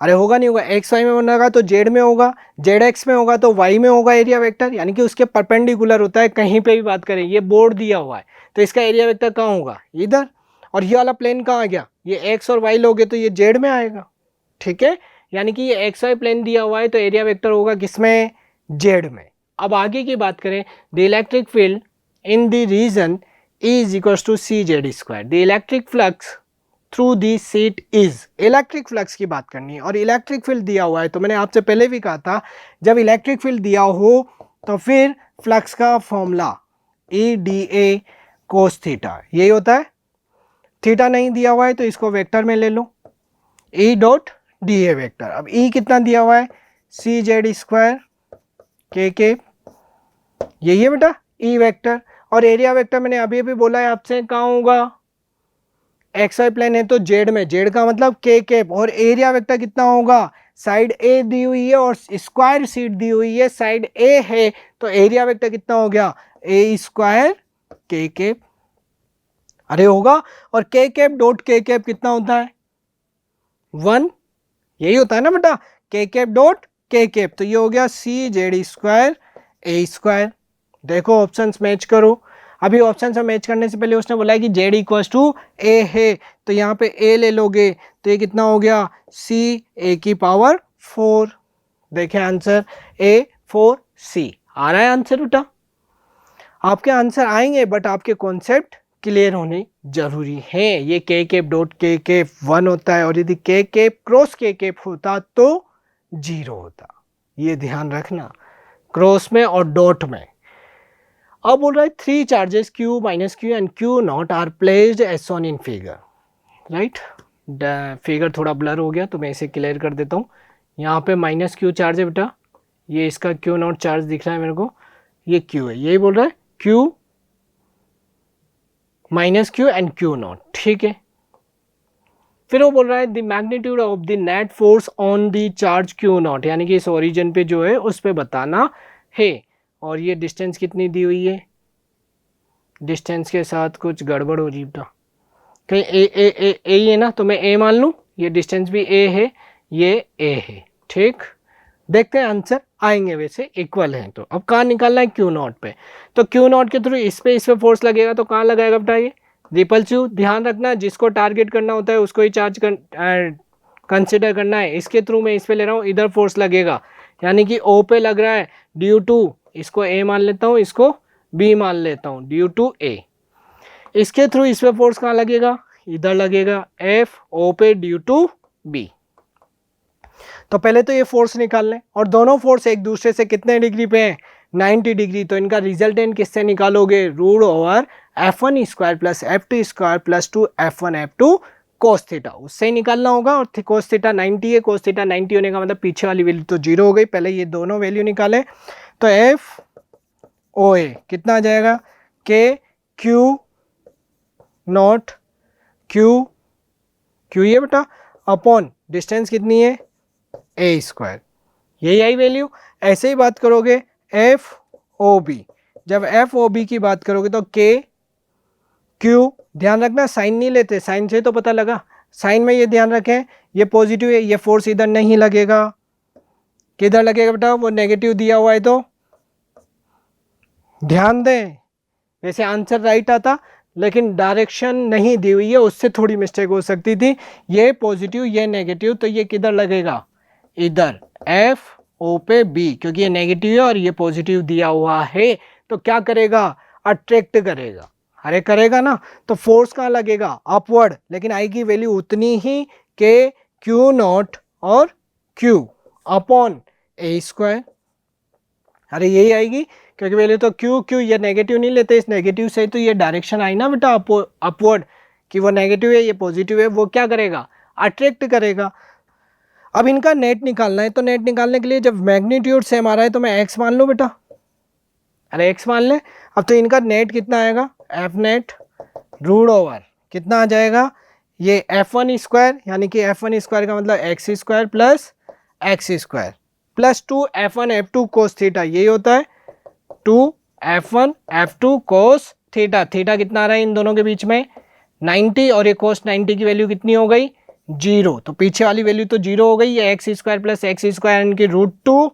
अरे होगा नहीं होगा, एक्स वाई में बनेगा तो जेड में होगा, जेड एक्स में होगा तो वाई में होगा एरिया वेक्टर, यानी कि उसके परपेंडिकुलर होता है। कहीं पे भी बात करें, ये बोर्ड दिया हुआ है तो इसका एरिया वेक्टर कहाँ होगा इधर, और ये वाला प्लेन कहाँ आ गया, ये एक्स और वाई लोगे तो ये जेड में आएगा, ठीक है। यानी कि ये एक्स वाई प्लेन दिया हुआ है तो एरिया वेक्टर होगा किसमें, जेड में। अब आगे की बात करें, the electric field in the region E is equals to C Z square, the electric flux through the sheet is, electric flux की बात करनी है, और इलेक्ट्रिक फील्ड दिया हुआ है तो मैंने आपसे पहले भी कहा था जब इलेक्ट्रिक फील्ड दिया हो तो फिर फ्लक्स का formula E d A cos theta, यही होता है। थीटा नहीं दिया हुआ है तो इसको वेक्टर में ले लो, E dot D A vector. अब ई कितना दिया हुआ है, सी जेड स्क्वायर के, यही है बेटा ई वेक्टर, और एरिया वेक्टर मैंने अभी अभी बोला है आपसे कहाँ होगा, एक्स वाई प्लेन है तो जेड में, जेड का मतलब के कैप, और एरिया वेक्टर कितना होगा, साइड ए दी हुई है और स्क्वायर सीट दी हुई है, साइड ए है तो एरिया वेक्टर कितना हो गया, ए स्क्वायर के कैप, अरे होगा, और के कैप डॉट के कैप कितना होता है 1, यही होता है ना बेटा, के कैप डॉट के कैप, तो ये हो गया सी जेड स्क्वायर ए स्क्वायर। देखो ऑप्शंस मैच करो, अभी ऑप्शन से मैच करने से पहले उसने बोला है कि जेड इक्वल्स टू ए है तो यहाँ पे ए ले लोगे तो ये कितना हो गया सी ए की पावर 4, देखें आंसर ए 4 सी आ रहा है आंसर बेटा। आपके आंसर आएंगे बट आपके कॉन्सेप्ट क्लियर होने जरूरी है। ये के कैप डॉट के कैप 1 होता है और यदि के कैप क्रॉस के कैप होता तो 0 होता, ये ध्यान रखना, क्रॉस में और डॉट में। अब बोल रहा है 3 charges Q minus Q and Q naught are placed as shown in figure, right. Figure थोड़ा ब्लर हो गया तो मैं इसे क्लियर कर देता हूँ। यहाँ पे माइनस Q चार्ज है बेटा, ये इसका Q नॉट चार्ज दिख रहा है मेरे को, ये Q है, यही बोल रहा है Q minus Q and Q not, ठीक है। फिर वो बोल रहा है the magnitude of the net force on the charge Q not, यानी कि इस ओरिजिन पे जो है उस पर बताना है, और ये डिस्टेंस कितनी दी हुई है, डिस्टेंस के साथ कुछ गड़बड़ हो रही बेटा, कहीं ए ही है ना, तो मैं ए मान लूँ, ये डिस्टेंस भी ए है, ये ए है, ठीक। देखते हैं आंसर आएंगे वैसे इक्वल हैं। तो अब कहाँ निकालना है, क्यू नॉट पे। तो क्यू नॉट के थ्रू इस पे फोर्स लगेगा, तो कहाँ लगाएगा बेटा, ये रिपल्सिव। ध्यान रखना, जिसको टारगेट करना होता है उसको ही चार्ज कंसिडर करना है। इसके थ्रू मैं इस पे ले रहा हूँ, इधर फोर्स लगेगा, यानी कि ओ पे लग रहा है ड्यू टू, इसको ए मान लेता हूँ, इसको बी मान लेता हूँ, ड्यू टू ए। इसके थ्रू इस पे फोर्स कहाँ लगेगा, इधर लगेगा, एफ ओ पे ड्यू टू बी। तो पहले तो ये फोर्स निकाल लें, और दोनों फोर्स एक दूसरे से कितने डिग्री पे हैं, 90 डिग्री। तो इनका रिजल्टेंट किससे निकालोगे, root over F1 square plus F2 square plus 2 F1 F2 cos theta, उससे ही निकालना होगा। और कोस थीटा 90 है, कोस थीटा 90 होने का मतलब पीछे वाली वैल्यू तो जीरो हो गई। पहले ये दोनों वैल्यू निकाले, तो एफ ओ ए कितना आ जाएगा, के क्यू नॉट क्यू क्यू ये बेटा अपॉन डिस्टेंस कितनी है, ए स्क्वायर, यही आई वैल्यू। ऐसे ही बात करोगे एफ ओ बी, जब एफ ओ बी की बात करोगे तो के क्यू, ध्यान रखना साइन नहीं लेते, साइन से तो पता लगा, साइन में ये ध्यान रखें, ये पॉजिटिव है, ये फोर्स इधर नहीं लगेगा, किधर लगेगा बेटा, वो नेगेटिव दिया हुआ है, तो ध्यान दें। वैसे आंसर राइट आता, लेकिन डायरेक्शन नहीं दी हुई है, उससे थोड़ी मिस्टेक हो सकती थी। ये पॉजिटिव ये नेगेटिव, तो ये किधर लगेगा, इधर एफ ओ पे बी, क्योंकि ये नेगेटिव है और ये पॉजिटिव दिया हुआ है, तो क्या करेगा, अट्रैक्ट करेगा, अरे करेगा ना। तो फोर्स कहाँ लगेगा, अपवर्ड, लेकिन आई की वैल्यू उतनी ही के क्यू नॉट और क्यू अपॉन ए स्क्वायर, अरे यही आएगी, क्योंकि वैल्यू तो क्यू क्यू, ये नेगेटिव नहीं लेते, इस नेगेटिव से तो ये डायरेक्शन आई ना बेटा अपवर्ड, कि वो नेगेटिव है ये पॉजिटिव है, वो क्या करेगा, अट्रैक्ट करेगा। अब इनका नेट निकालना है, तो नेट निकालने के लिए जब मैग्नीट्यूड सेम आ रहा है तो मैं एक्स मान लूँ बेटा, अरे एक्स मान ले। अब तो इनका नेट कितना आएगा, एफ नेट रूट ओवर कितना आ जाएगा, ये F1 स्क्वायर, यानी कि F1 स्क्वायर का मतलब x square plus x square plus 2 F1 F2 cos theta, यही होता है 2 F1 F2 cos theta. Theta कितना आ रहा है इन दोनों के बीच में, 90, और ये कोस 90 की वैल्यू कितनी हो गई, जीरो। तो पीछे वाली वैल्यू तो जीरो हो गई, ये x square plus x square यानी कि रूट टू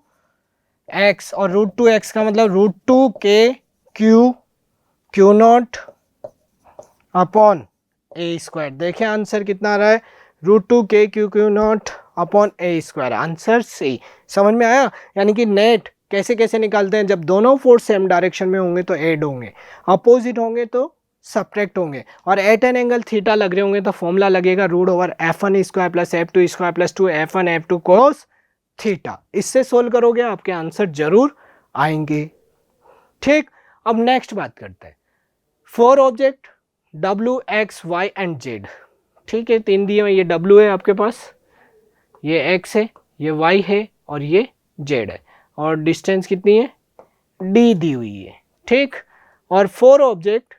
एक्स, और रूट टू एक्स का मतलब root two k q q naught upon a square. देखें आंसर कितना आ रहा है, root two k q q naught upon a square, answer C. समझ में आया, यानी कि नेट कैसे कैसे निकालते हैं, जब दोनों फोर्स सेम डायरेक्शन में होंगे तो ऐड होंगे, अपोजिट होंगे तो सब्ट्रैक्ट होंगे, और एट एन एंगल थीटा लग रहे होंगे तो फॉर्मूला लगेगा root over F1 square plus F2 square plus 2 F1 F2 cos theta. इससे सोल्व करोगे आपके आंसर जरूर आएंगे, ठीक। अब नेक्स्ट बात करते हैं, 4 object W X Y and Z, ठीक है, 3 दिए हुए, ये W है आपके पास, ये X है, ये Y है और ये Z है, और डिस्टेंस कितनी है D दी हुई है, ठीक। और 4 object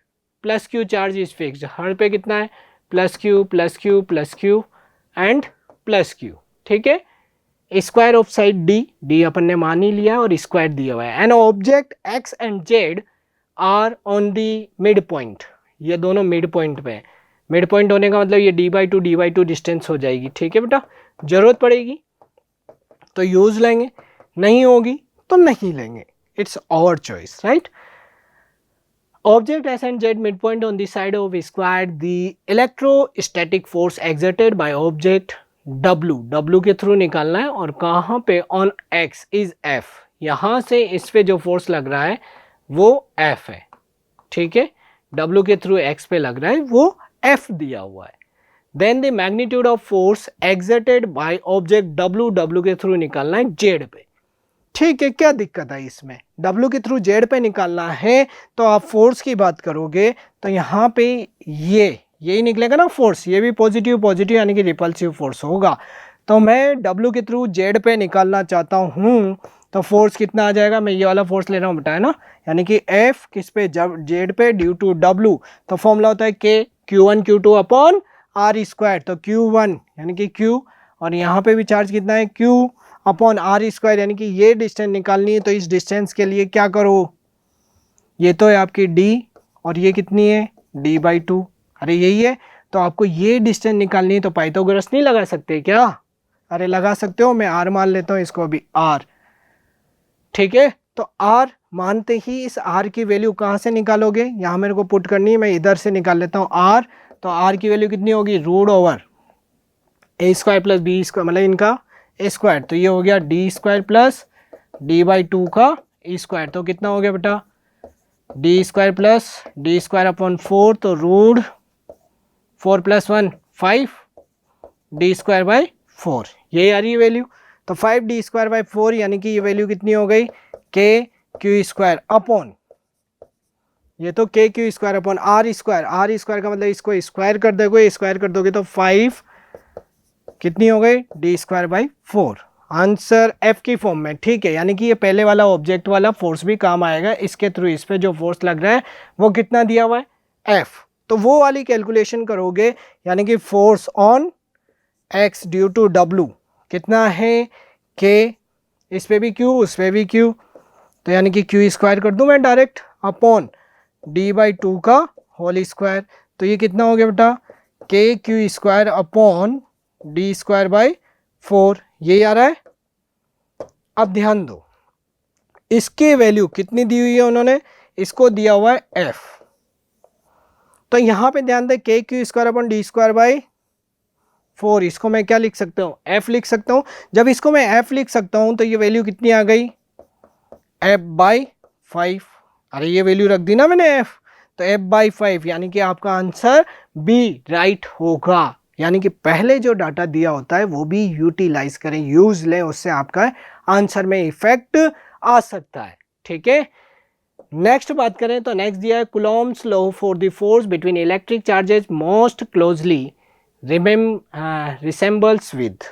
plus Q charge is fixed, हर पे कितना है plus Q plus Q plus Q and plus Q, ठीक है। स्क्वायर ऑफ साइड D अपन ने मान ही लिया और स्क्वायर दिया हुआ है, and object X and Z are on the mid point, ये दोनों मिड पॉइंट पे है। मिड पॉइंट होने का मतलब ये d/2 डिस्टेंस हो जाएगी, ठीक है बेटा। जरूरत पड़ेगी तो यूज लेंगे, नहीं होगी तो नहीं लेंगे, it's our choice, right. Object S and Z midpoint on the side of square, the electrostatic force exerted by object W के थ्रू निकालना है, और कहाँ पे on X is F, यहाँ से इस पे जो फोर्स लग रहा है वो F है, ठीक है। W के थ्रू X पे लग रहा है वो F दिया हुआ है। Then the magnitude of force exerted by object W के थ्रू निकालना है Z पे, ठीक है। क्या दिक्कत है इसमें, W के थ्रू Z पे निकालना है, तो आप फोर्स की बात करोगे तो यहाँ पे यही निकलेगा ना फोर्स, ये भी पॉजिटिव पॉजिटिव यानी कि रिपल्सिव फोर्स होगा। तो मैं W के थ्रू Z पे निकालना चाहता हूँ, तो फोर्स कितना आ जाएगा, मैं ये वाला फोर्स ले रहा हूँ बेटा, है ना, यानी कि F किस पे, Z पे ड्यू टू W। तो फॉर्मूला होता है K Q1 Q2 upon R square, तो Q1 यानी कि Q, और यहाँ पे भी चार्ज कितना है Q अपॉन आर स्क्वायर, यानी कि ये डिस्टेंस निकालनी है। तो इस डिस्टेंस के लिए क्या करो, ये तो है आपकी D और ये कितनी है D/2, अरे यही है, तो आपको ये डिस्टेंस निकालनी है, तो पाइथागोरस नहीं लगा सकते क्या? अरे लगा सकते हो, मैं आर मान लेता हूँ इसको अभी आर, ठीक है। तो आर मानते ही इस आर की वैल्यू कहाँ से निकालोगे, यहाँ मेरे को पुट करनी है, मैं इधर से निकाल लेता हूँ आर। तो आर की वैल्यू कितनी होगी, root over a square plus b square, मतलब इनका ए स्क्वायर, तो ये हो गया d square plus d by two का ई स्क्वायर। तो कितना हो गया बेटा, d square plus d square upon 4, तो root 4 plus 1 5 d square by 4, ये आ रही है वैल्यू। तो 5 डी स्क्वायर बाई 4 यानी कि ये वैल्यू कितनी हो गई, के क्यू स्क्वायर अपॉन, ये तो k q square upon r square. R square का मतलब इसको स्क्वायर कर दोगे, स्क्वायर कर दोगे तो 5 कितनी हो गई, D square by 4। Answer F की फॉर्म में, ठीक है। यानी कि ये पहले वाला ऑब्जेक्ट वाला फोर्स भी काम आएगा, इसके थ्रू इस पे जो फोर्स लग रहा है वो कितना दिया हुआ है, एफ। तो वो वाली कैलकुलेशन करोगे, यानी कि force on x due to डब्ल्यू कितना है, के, इस पे भी क्यू उस पे भी क्यू, तो यानी कि क्यू स्क्वायर कर दूं मैं direct upon D by two का होल स्क्वायर। तो ये कितना हो गया बेटा, के q square upon D square by 4, ये आ रहा है। अब ध्यान दो, इसके वैल्यू कितनी दी हुई है उन्होंने, इसको दिया हुआ है एफ। तो यहां पे ध्यान दे, के q square upon D square by 4, इसको मैं क्या लिख सकता हूँ, एफ लिख सकता हूँ। जब इसको मैं एफ लिख सकता हूँ तो ये वैल्यू कितनी आ गई, एफ बाई 5। अरे ये वैल्यू रख दी ना मैंने एफ, तो एफ बाई 5, यानी कि आपका आंसर बी राइट होगा। यानी कि पहले जो डाटा दिया होता है वो भी यूटिलाइज करें, यूज लें, उससे आपका आंसर में इफेक्ट आ सकता है, ठीक है। नेक्स्ट बात करें तो नेक्स्ट दिया है Coulomb's law for the force between electric charges most closely resembles with,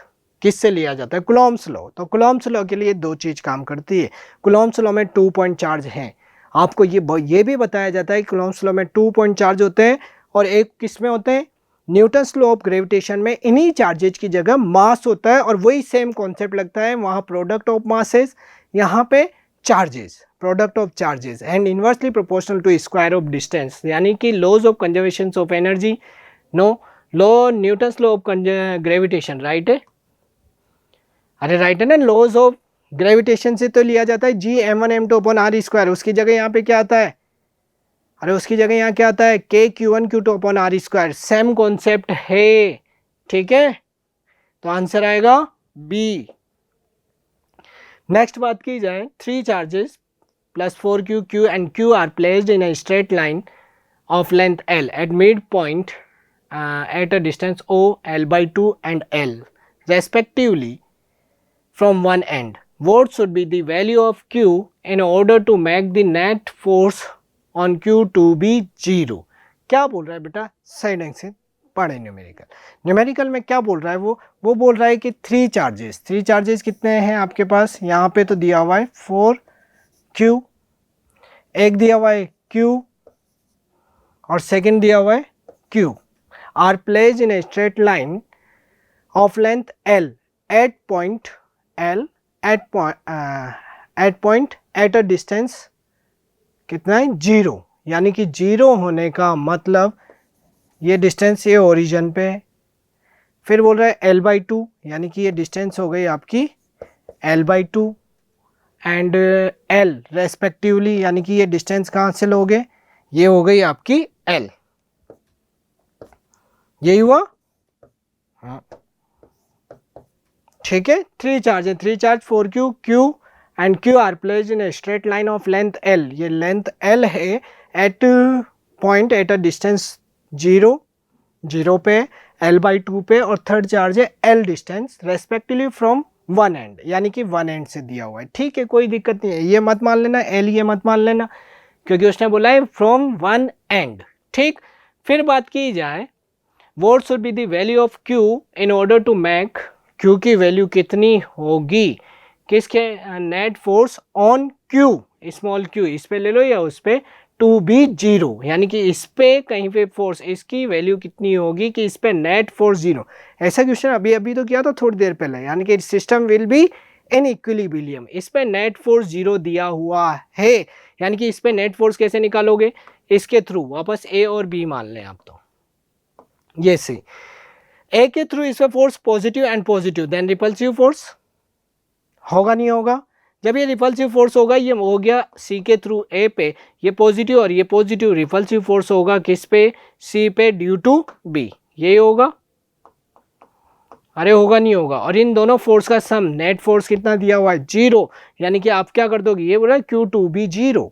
किससे लिया जाता है, कूलॉम्स लॉ। तो कूलॉम्स लॉ के लिए दो चीज काम करती है। कूलॉम्स लॉ में 2 पॉइंट चार्ज हैं, आपको ये भी बताया जाता है कि कूलॉम्स लॉ में 2 पॉइंट चार्ज होते हैं, और एक किस में होते हैं, न्यूटन्स लॉ ऑफ ग्रेविटेशन में इन्हीं चार्जेज की जगह मास होता है, और वही सेम कॉन्सेप्ट लगता है, वहाँ प्रोडक्ट ऑफ मासेस, यहाँ पे charges, product of charges and inversely proportional to square of distance, यानी कि laws of conservation of energy, no law Newton's law of gravitation, right है, अरे राइट है ना, लॉज ऑफ ग्रेविटेशन से तो लिया जाता है जी m1 m2 upon r square, उसकी जगह यहाँ पे क्या आता है, अरे उसकी जगह यहाँ क्या आता है, k Q1 Q2 upon r square, same concept है, ठीक है। तो आंसर आएगा बी। नेक्स्ट बात की जाए, 3 charges plus 4q q and q are placed in a straight line of length l at midpoint at a distance o, l by 2 and l respectively from one end. What should be the value of q in order to make the net force on q to be 0? क्या बोल रहा है बेटा, सही ढंग से पढ़े। Numerical में क्या बोल रहा है, वो बोल रहा है कि 3 चार्जेस कितने हैं आपके पास, यहाँ पे तो दिया हुआ है 4q, एक दिया हुआ है q और सेकंड दिया हुआ है q, are placed in a straight line of length l at point l at point at a distance कितना है, 0, यानी कि 0 होने का मतलब ये डिस्टेंस ये ओरिजिन पे, फिर बोल रहा है l बाई 2, यानी कि ये डिस्टेंस हो गई आपकी l by 2 and l respectively, यानी कि ये डिस्टेंस कहाँ से लोगे, ये हो गई आपकी l, यही हुआ, हाँ ठीक है। 3 charge 4q q and q are placed in a straight line of length l, ये लेंथ l है at point at a distance 0 पे, l बाई 2 पे, और थर्ड चार्ज है l distance respectively from one end, यानी कि वन एंड से दिया हुआ है, ठीक है, कोई दिक्कत नहीं है, ये मत मान लेना l, ये मत मान लेना, क्योंकि उसने बोला है फ्रॉम वन एंड, ठीक। फिर बात की जाए what should be the value of q in order to make, q की वैल्यू कितनी होगी, किसके, net force on q, small q, इस पे ले लो या उस पे, टू बी 0, यानी कि इस पे कहीं पे फोर्स, इसकी वैल्यू कितनी होगी कि इस पे नेट फोर्स 0। ऐसा क्वेश्चन अभी तो किया था थोड़ी देर पहले, यानी कि system will be in equilibrium, इस पे नेट फोर्स 0 दिया हुआ है, यानी कि इस पे नेट फोर्स कैसे निकालोगे, इसके थ्रू वापस ए और बी मान लें आप, तो ये सी ए के थ्रू इस पे force positive and positive, then repulsive force होगा नहीं होगा? जब ये रिपल्सिव फोर्स होगा, ये हो गया सी के थ्रू ए पे, ये पॉजिटिव और ये पॉजिटिव, रिपल्सिव फोर्स होगा किस पे? सी पे ड्यू टू बी, यही होगा? अरे होगा नहीं होगा? और इन दोनों फोर्स का सम नेट फोर्स कितना दिया हुआ है? 0, यानी कि आप क्या कर दोगे, ये बोला Q2 भी 0,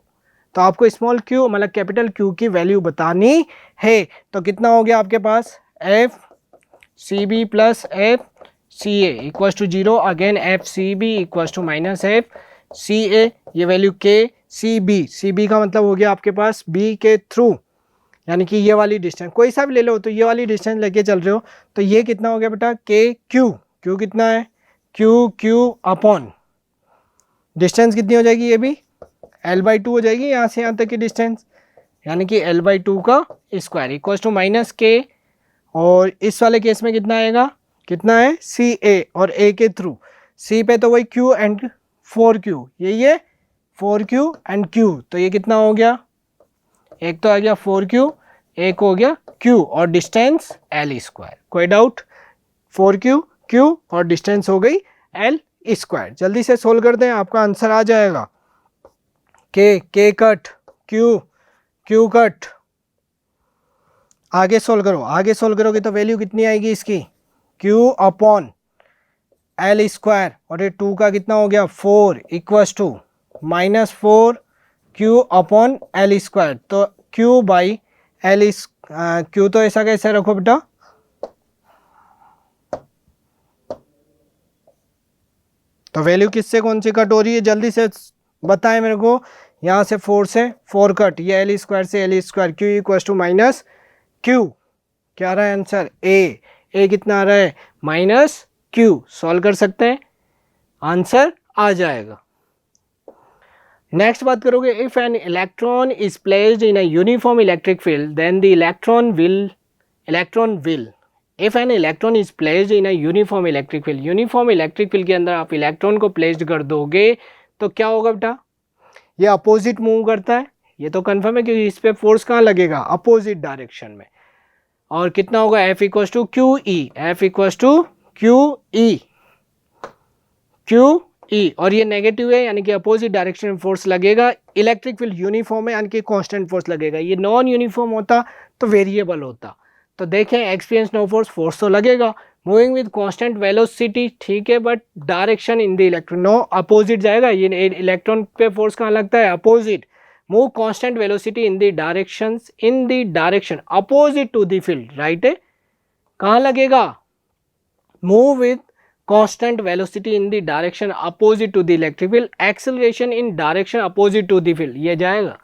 तो आपको स्मॉल q मतलब कैपिटल Q की वैल्यू बतानी है। तो कितना हो गया आपके पास? F C B plus F C A equal to 0, again F C B equal to minus F C A, ये वैल्यू के सी बी का मतलब हो गया आपके पास बी के थ्रू, यानी कि ये वाली डिस्टेंस कोई सा भी ले लो, तो ये वाली डिस्टेंस लेके चल रहे हो, तो ये कितना हो गया बेटा? के क्यू कितना है? क्यू अपॉन डिस्टेंस कितनी हो जाएगी? ये भी L/2 हो जाएगी, यहाँ से यहाँ तक की डिस्टेंस, यानी कि L/2 का स्क्वायर इक्वल टू माइनस के, और इस वाले केस में कितना आएगा? कितना है? सी ए और ए के थ्रू, सी पे तो वही Q एंड 4Q, ये 4Q एंड Q, तो ये कितना हो गया? एक तो आ गया 4Q, एक हो गया Q, और डिस्टेंस L²। कोई डाउट? 4Q Q और डिस्टेंस हो गई L²। जल्दी से सोल्व कर दें, आपका आंसर आ जाएगा। के कट Q कट, आगे सोल्व करो, आगे सोल्व करोगे तो वैल्यू कितनी आएगी इसकी? Q अपॉन L², और ये 2 का कितना हो गया? 4 equals to minus 4Q upon L², तो Q बाई L Q, तो ऐसा कैसे रखो बेटा? तो वैल्यू किससे कौन सी कट हो रही है? जल्दी से बताएं मेरे को। यहाँ से 4 से 4 कट, ये L² से L², Q equal to minus Q, क्या आ रहा है आंसर? ए कितना आ रहा है? Minus Q। सॉल्व कर सकते हैं, आंसर आ जाएगा। नेक्स्ट बात करोगे, if an electron is placed in a uniform electric field then the electron will if an electron is placed in a uniform electric field, uniform electric field के अंदर आप इलेक्ट्रॉन को प्लेस्ड कर दोगे तो क्या होगा बेटा? ये अपोजिट मूव करता है, ये तो कंफर्म है, क्योंकि इस पे फोर्स कहाँ लगेगा? अपोजिट डायरेक्शन में। और कितना होगा? F equal to q E, F equal to q E, और ये नेगेटिव है, यानी कि अपोजिट डायरेक्शन में फोर्स लगेगा। इलेक्ट्रिक फील्ड यूनिफॉर्म है, यानी कि कांस्टेंट फोर्स लगेगा। ये नॉन यूनिफॉर्म होता तो वेरिएबल होता। तो देखें, एक्सपीरियंस नो फोर्स तो लगेगा। मूविंग विद कांस्टेंट वेलोसिटी, ठीक है, but direction in the electron no, opposite जाएगा। ये इलेक्ट्रॉन पे फोर्स कहाँ लगता है? Opposite. Move constant velocity in the direction opposite to the field, right है? कहाँ लगेगा? Move with constant velocity in the direction opposite to the electric field, acceleration in direction opposite to the field, ये जाएगा।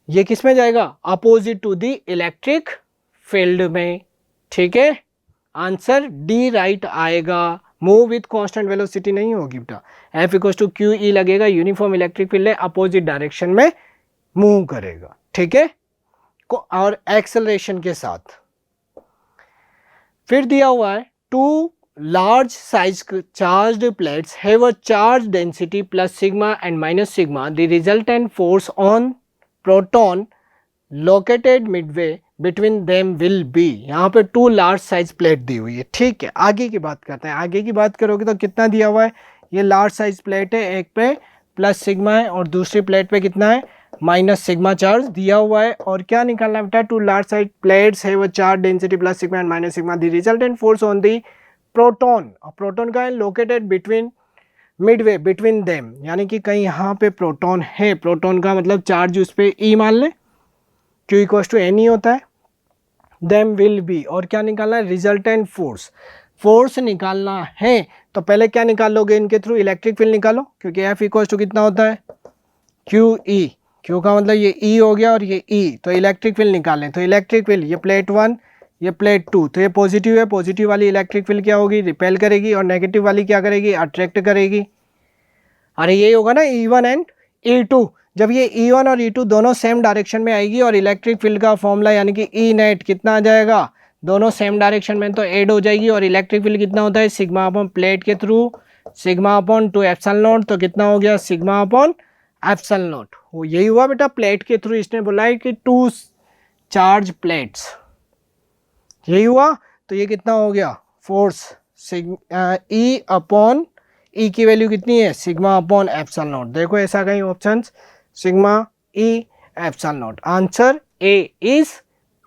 ये किस में जाएगा? Opposite to the electric field में, ठीक है। आंसर डी राइट आएगा। मूव विथ कांस्टेंट वेलोसिटी नहीं होगी बेटा, F equal to q E लगेगा, यूनिफॉर्म इलेक्ट्रिक फील्ड है, अपोजिट डायरेक्शन में मूव करेगा, ठीक है, और एक्सेलरेशन के साथ। फिर दिया हुआ है, to large size charged plates have a charge density plus sigma and minus sigma. The resultant force on proton located midway between them will be, यहाँ पे टू लार्ज साइज प्लेट दी हुई है, ठीक है। आगे की बात करते हैं। आगे की बात करोगे तो कितना दिया हुआ है? ये लार्ज साइज प्लेट है, एक पे प्लस सिग्मा है और दूसरी प्लेट पे कितना है? माइनस सिग्मा चार्ज दिया हुआ है। और क्या निकालना बेटा? Two large size plates have a charge density plus sigma and minus sigma. The resultant force on the proton, proton का है located between midway between them, यानी कि कहीं यहाँ पे प्रोटॉन है, प्रोटॉन का मतलब चार्ज उस पर ई मान ले, q equal to n e होता है, देम विल बी। और क्या निकालना है? रिजल्टेंट फोर्स निकालना है। तो पहले क्या निकाल लोगे इनके थ्रू? इलेक्ट्रिक फील्ड निकालो, क्योंकि एफ इक्वल टू कितना होता है? क्यू ई, क्यू का मतलब ये ई हो गया और ये ई, तो इलेक्ट्रिक फील्ड निकाल लें। तो इलेक्ट्रिक फील्ड, ये प्लेट 1 ये प्लेट 2, तो ये पॉजिटिव है, पॉजिटिव वाली इलेक्ट्रिक फील्ड क्या होगी? रिपेल करेगी, और नेगेटिव वाली क्या करेगी? अट्रैक्ट करेगी। अरे यही होगा ना E1 एंड E2। जब ये E1 और E2 दोनों सेम डायरेक्शन में आएगी और इलेक्ट्रिक फील्ड का फॉर्मूला यानी कि E नेट कितना आ जाएगा? दोनों सेम डायरेक्शन में तो ऐड हो जाएगी। और इलेक्ट्रिक फील्ड कितना होता है? सिग्मा अपॉन प्लेट के through sigma upon 2 epsilon not, तो कितना हो गया? Sigma upon epsilon not. वो यही हुआ बेटा प्लेट के थ्रू। इसने बोला है कि टू चार्ज प्लेट्स, यही हुआ, तो ये कितना हो गया फोर्स ई अपॉन ई की वैल्यू कितनी है सिग्मा अपॉन एप्सिलॉन नॉट। देखो ऐसा कहीं option sigma E epsilon not, answer A is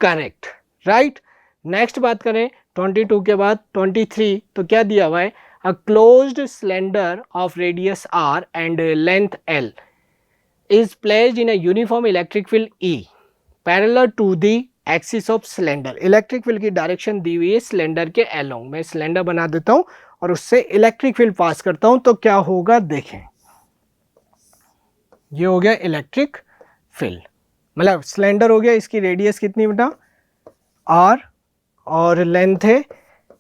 correct, right. Next बात करें 22 के बाद 23, तो क्या दिया हुआ है, a closed cylinder of radius R and length L is placed in a uniform electric field E parallel to the axis of cylinder। Electric field की डायरेक्शन दी हुई है सिलेंडर के अलोंग। मैं सिलेंडर बना देता हूं और उससे इलेक्ट्रिक फील्ड पास करता हूं, तो क्या होगा देखें। ये हो गया इलेक्ट्रिक फील्ड, मतलब सिलेंडर हो गया, इसकी रेडियस कितनी बेटा आर और लेंथ है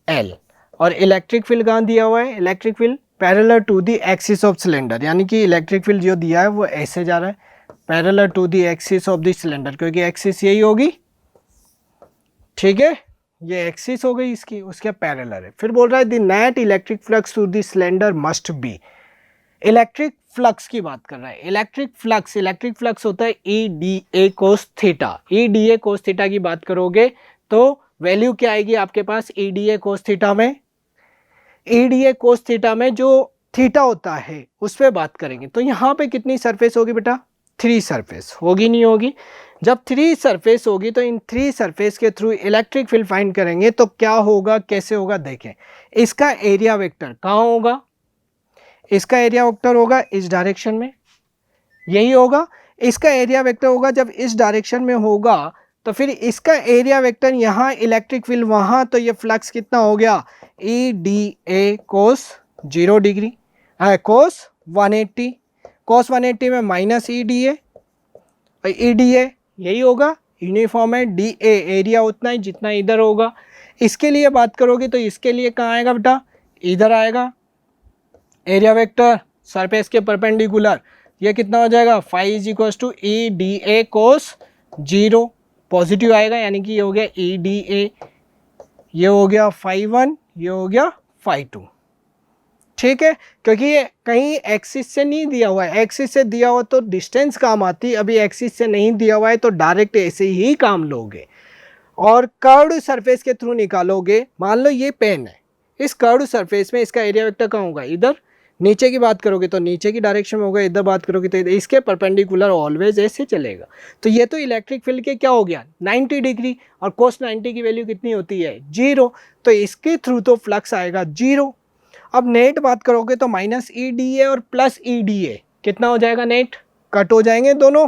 एल, और इलेक्ट्रिक फील्ड कहाँ दिया हुआ है, electric field parallel to the axis of cylinder, यानी कि इलेक्ट्रिक फील्ड जो दिया है वो ऐसे जा रहा है parallel to the axis of the cylinder, क्योंकि एक्सिस यही होगी, ठीक है, ये एक्सिस हो गई इसकी, उसके पैरेलल है। फिर बोल रहा है the net electric flux to the cylinder must be, electric flux की बात कर रहा है। इलेक्ट्रिक फ्लक्स होता है E d A cos theta. E d A cos theta की बात करोगे तो वैल्यू क्या आएगी आपके पास, ई डी ए कोस थीटा में, ई डी ए कोस थीटा में जो थीटा होता है उस पर बात करेंगे। तो यहाँ पे कितनी सरफेस होगी बेटा, 3 सरफेस होगी, नहीं होगी। जब 3 सरफेस होगी तो इन 3 सरफेस के थ्रू इलेक्ट्रिक फील्ड फाइंड करेंगे, तो क्या होगा, कैसे होगा देखें। इसका एरिया वेक्टर कहाँ होगा, इसका एरिया वेक्टर होगा इस डायरेक्शन में, यही होगा। इसका एरिया वेक्टर होगा जब इस डायरेक्शन में होगा, तो फिर इसका एरिया वेक्टर यहाँ, इलेक्ट्रिक फील्ड वहाँ, तो ये फ्लक्स कितना हो गया, ई डी ए कोस 0 डिग्री कोस 180, कोस 180 में माइनस ई डी ए, ई डी ए यही होगा, यूनिफॉर्म है, डी ए एरिया उतना ही जितना इधर होगा। इसके लिए बात करोगे तो इसके लिए कहाँ आएगा बेटा, इधर आएगा एरिया वेक्टर सरफेस के परपेंडिकुलर, ये कितना हो जाएगा, phi is equal to E d A cos 0, positive आएगा, यानी कि ये हो गया ई डी ए, ये हो गया फाई 1, ये हो गया फाई 2, ठीक है, क्योंकि ये कहीं एक्सिस से नहीं दिया हुआ है। एक्सिस से दिया हुआ तो डिस्टेंस काम आती, अभी एक्सिस से नहीं दिया हुआ है तो डायरेक्ट ऐसे ही काम लोगे और कर्व्ड सरफेस के थ्रू निकालोगे। मान लो ये पेन है, इस कर्व्ड सरफेस में इसका एरिया वेक्टर कहाँ होगा, इधर। नीचे की बात करोगे तो नीचे की डायरेक्शन में होगा, इधर बात करोगे तो इधर, इसके परपेंडिकुलर ऑलवेज ऐसे चलेगा। तो ये तो इलेक्ट्रिक फील्ड के क्या हो गया 90 डिग्री, और कोस 90 की वैल्यू कितनी होती है 0, तो इसके थ्रू तो फ्लक्स आएगा 0। अब नेट बात करोगे तो माइनस ई डी ए और प्लस ई डी ए कितना हो जाएगा, नेट कट हो जाएंगे दोनों,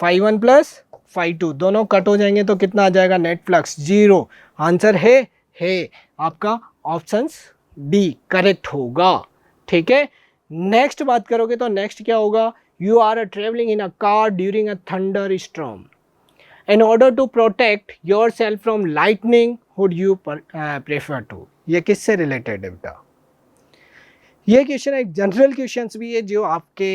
फाई 1 प्लस फाई 2 दोनों कट हो जाएंगे, तो कितना आ जाएगा नेट फ्लक्स 0। आंसर है आपका ऑप्शन डी करेक्ट होगा, ठीक है। नेक्स्ट बात करोगे तो नेक्स्ट क्या होगा, you are travelling in a car during a thunderstorm, in order to protect yourself from lightning would you prefer to, ये किससे रिलेटेड है बेटा। ये क्वेश्चन एक जनरल क्वेश्चन भी है जो आपके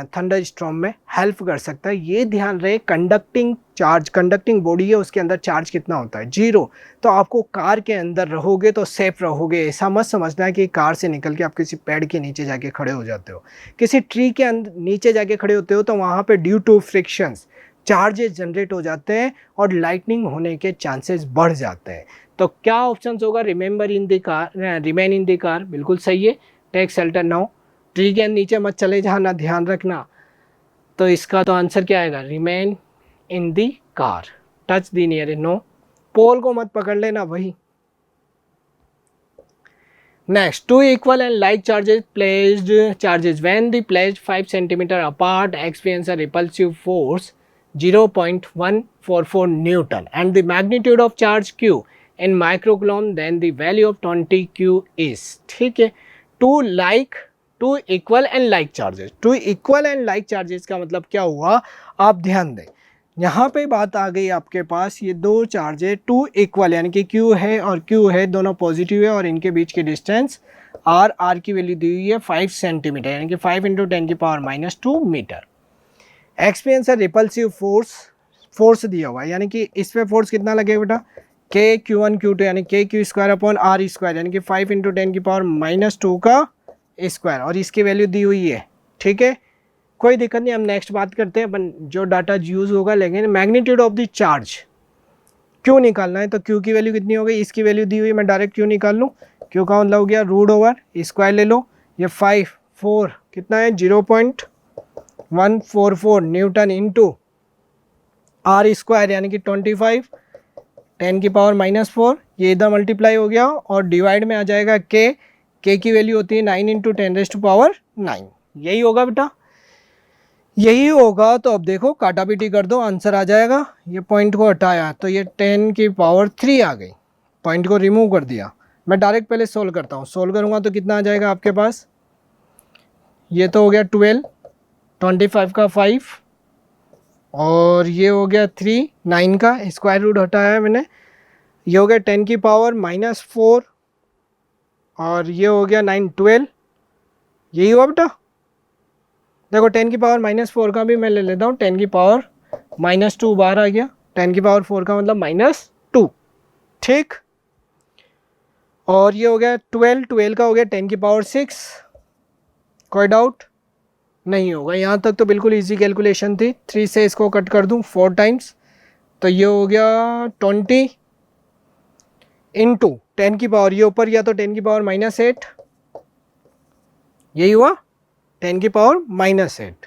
थंडर स्टॉर्म में हेल्प कर सकता है। ये ध्यान रहे कंडक्टिंग बॉडी है, उसके अंदर चार्ज कितना होता है 0, तो आपको कार के अंदर रहोगे तो सेफ रहोगे। ऐसा मत समझना है कि कार से निकल के आप किसी पेड़ के नीचे जाके खड़े हो जाते हो, किसी ट्री के नीचे जाके खड़े होते हो तो वहाँ पे due to frictions charges generate हो जाते हैं और लाइटनिंग होने के चांसेस बढ़ जाते हैं। तो क्या ऑप्शन होगा, रिमेन इन द कार, बिल्कुल सही है। टेक शेल्टर नाउ, ट्री के नीचे मत चले जाना, ध्यान रखना। तो इसका तो आंसर क्या आएगा, remain in the car, touch the near, no, pole को मत पकड़ लेना वही। Next, two equal and like charges when they placed 5 cm apart experience a repulsive force 0.144 Newton and the magnitude of charge Q in microcoulomb, then the value of 20 Q is, ठीक है। Two equal and like charges का मतलब क्या हुआ, आप ध्यान दें। यहाँ पे बात आ गई आपके पास, ये दो चार्ज है टू इक्वल, यानी कि Q है और Q है, दोनों पॉजिटिव है और इनके बीच की डिस्टेंस R की वैल्यू दी हुई है 5 सेंटीमीटर, यानी कि 5 × 10⁻² मीटर। एक्सपीरियंस है रिपल्सिव फोर्स दिया हुआ है, यानी कि इस पे फोर्स कितना लगेगा बेटा, K Q1 Q2 यानी K² यानी कि 5 × 10⁻² का स्क्वायर, और इसकी वैल्यू दी हुई है, ठीक है, कोई दिक्कत नहीं। हम नेक्स्ट बात करते हैं अपन जो डाटा यूज होगा, लेकिन magnitude of the charge Q निकालना है, तो क्यू की वैल्यू कितनी हो गई, इसकी वैल्यू दी हुई है, मैं डायरेक्ट क्यू निकाल लूँ। क्यू का मतलब हो गया रूट ओवर स्क्वायर ले लो, ये 5 4 कितना है 0.144 न्यूटन इंटू आर स्क्वायर यानी कि 25 10 की पावर -4, ये इधर मल्टीप्लाई हो गया और डिवाइड में आ जाएगा के की वैल्यू होती है 9 इंटू 10⁻9। यही होगा बेटा, यही होगा। तो अब देखो काटा पीटी कर दो, आंसर आ जाएगा। ये पॉइंट को हटाया तो ये 10 की पावर 3 आ गई, पॉइंट को रिमूव कर दिया। मैं डायरेक्ट पहले सोल्व करता हूँ, सोल्व करूँगा तो कितना आ जाएगा आपके पास, ये तो हो गया 12, 25 का 5 और ये हो गया 3, 9 का स्क्वायर रूट हटाया है मैंने, ये हो गया 10 की पावर -4 और ये हो गया 9 12, यही हुआ बेटा। देखो 10 की पावर -4 का भी मैं ले लेता हूँ, 10 की पावर -2 बाहर आ गया, 10 की पावर 4 का मतलब -2, ठीक। और ये हो गया 12 का हो गया 10 की पावर 6, कोई डाउट नहीं होगा, यहाँ तक तो बिल्कुल इजी कैलकुलेशन थी। 3 से इसको कट कर दूँ 4 टाइम्स, तो ये हो गया 20 इंटू 10 की पावर, ये ऊपर गया तो 10 की पावर -8, यही हुआ 10 की पावर -8।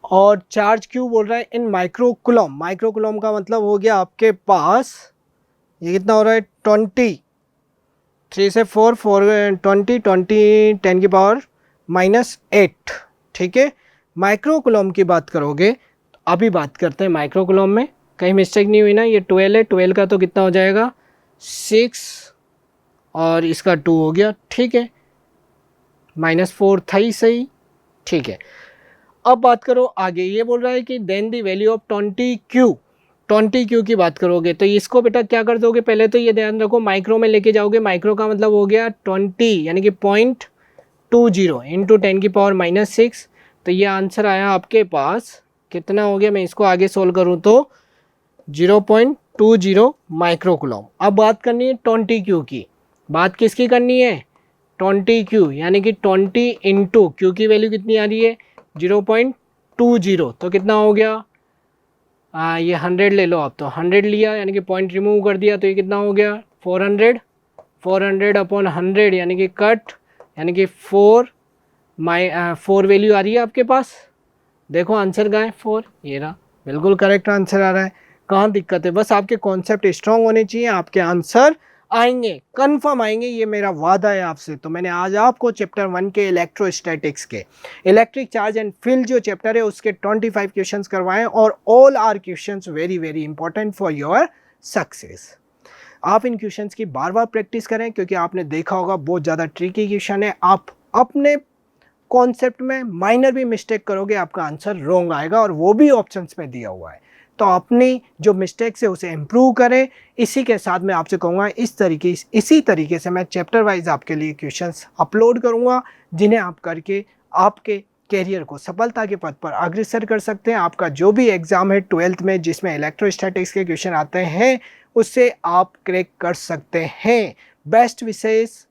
और चार्ज क्यों बोल रहा है इन माइक्रोकुलम, माइक्रोकुलम का मतलब हो गया आपके पास ये कितना हो रहा है 20, 3 से 4 4 20 20 10 की पावर -8, ठीक है। माइक्रोकुलम की बात करोगे, अभी बात करते हैं माइक्रोकुलम में, कहीं मिस्टेक नहीं हुई ना, ये 12 है, 12 का तो कितना हो जाएगा 6 और इसका 2 हो गया, ठीक है, -4 था ही सही, ठीक है। अब बात करो आगे, ये बोल रहा है कि then the value of 20Q की बात करोगे तो इसको बेटा क्या कर दोगे, पहले तो ये ध्यान रखो माइक्रो में लेके जाओगे, माइक्रो का मतलब हो गया 20 यानी कि 0.20 इंटू 10 की पावर -6, तो ये आंसर आया आपके पास कितना हो गया, मैं इसको आगे सोल्व करूँ तो 0.20 माइक्रोकुलम। अब बात करनी है 20Q की, बात किसकी करनी है 20Q यानी कि 20 इंटू क्यू की वैल्यू कितनी आ रही है 0.20, तो कितना हो गया ये 100 ले लो आप, तो 100 लिया यानी कि पॉइंट रिमूव कर दिया, तो ये कितना हो गया 400 अपॉन 100 यानी कि कट, यानी कि 4 वैल्यू आ रही है आपके पास। देखो आंसर का है 4, ये रहा, बिल्कुल करेक्ट आंसर आ रहा है। कहाँ दिक्कत है, बस आपके कॉन्सेप्ट स्ट्रांग होने चाहिए, आपके आंसर आएंगे, कंफर्म आएंगे, ये मेरा वादा है आपसे। तो मैंने आज आपको चैप्टर 1 के इलेक्ट्रोस्टैटिक्स के इलेक्ट्रिक चार्ज एंड फील्ड जो चैप्टर है उसके 25 क्वेश्चंस करवाए और all are questions very very important for your success. आप इन क्वेश्चंस की बार बार प्रैक्टिस करें क्योंकि आपने देखा होगा बहुत ज़्यादा ट्रिकी क्वेश्चन है, आप अपने कॉन्सेप्ट में माइनर भी मिस्टेक करोगे आपका आंसर रॉन्ग आएगा और वो भी ऑप्शंस में दिया हुआ है। तो अपनी जो मिस्टेक्स है उसे इम्प्रूव करें। इसी के साथ मैं आपसे कहूँगा इसी तरीके से मैं चैप्टर वाइज आपके लिए क्वेश्चंस अपलोड करूँगा जिन्हें आप करके आपके कैरियर को सफलता के पथ पर अग्रसर कर सकते हैं। आपका जो भी एग्ज़ाम है 12th में जिसमें इलेक्ट्रोस्टैटिक्स के क्वेश्चन आते हैं उससे आप क्रैक कर सकते हैं। बेस्ट विशेष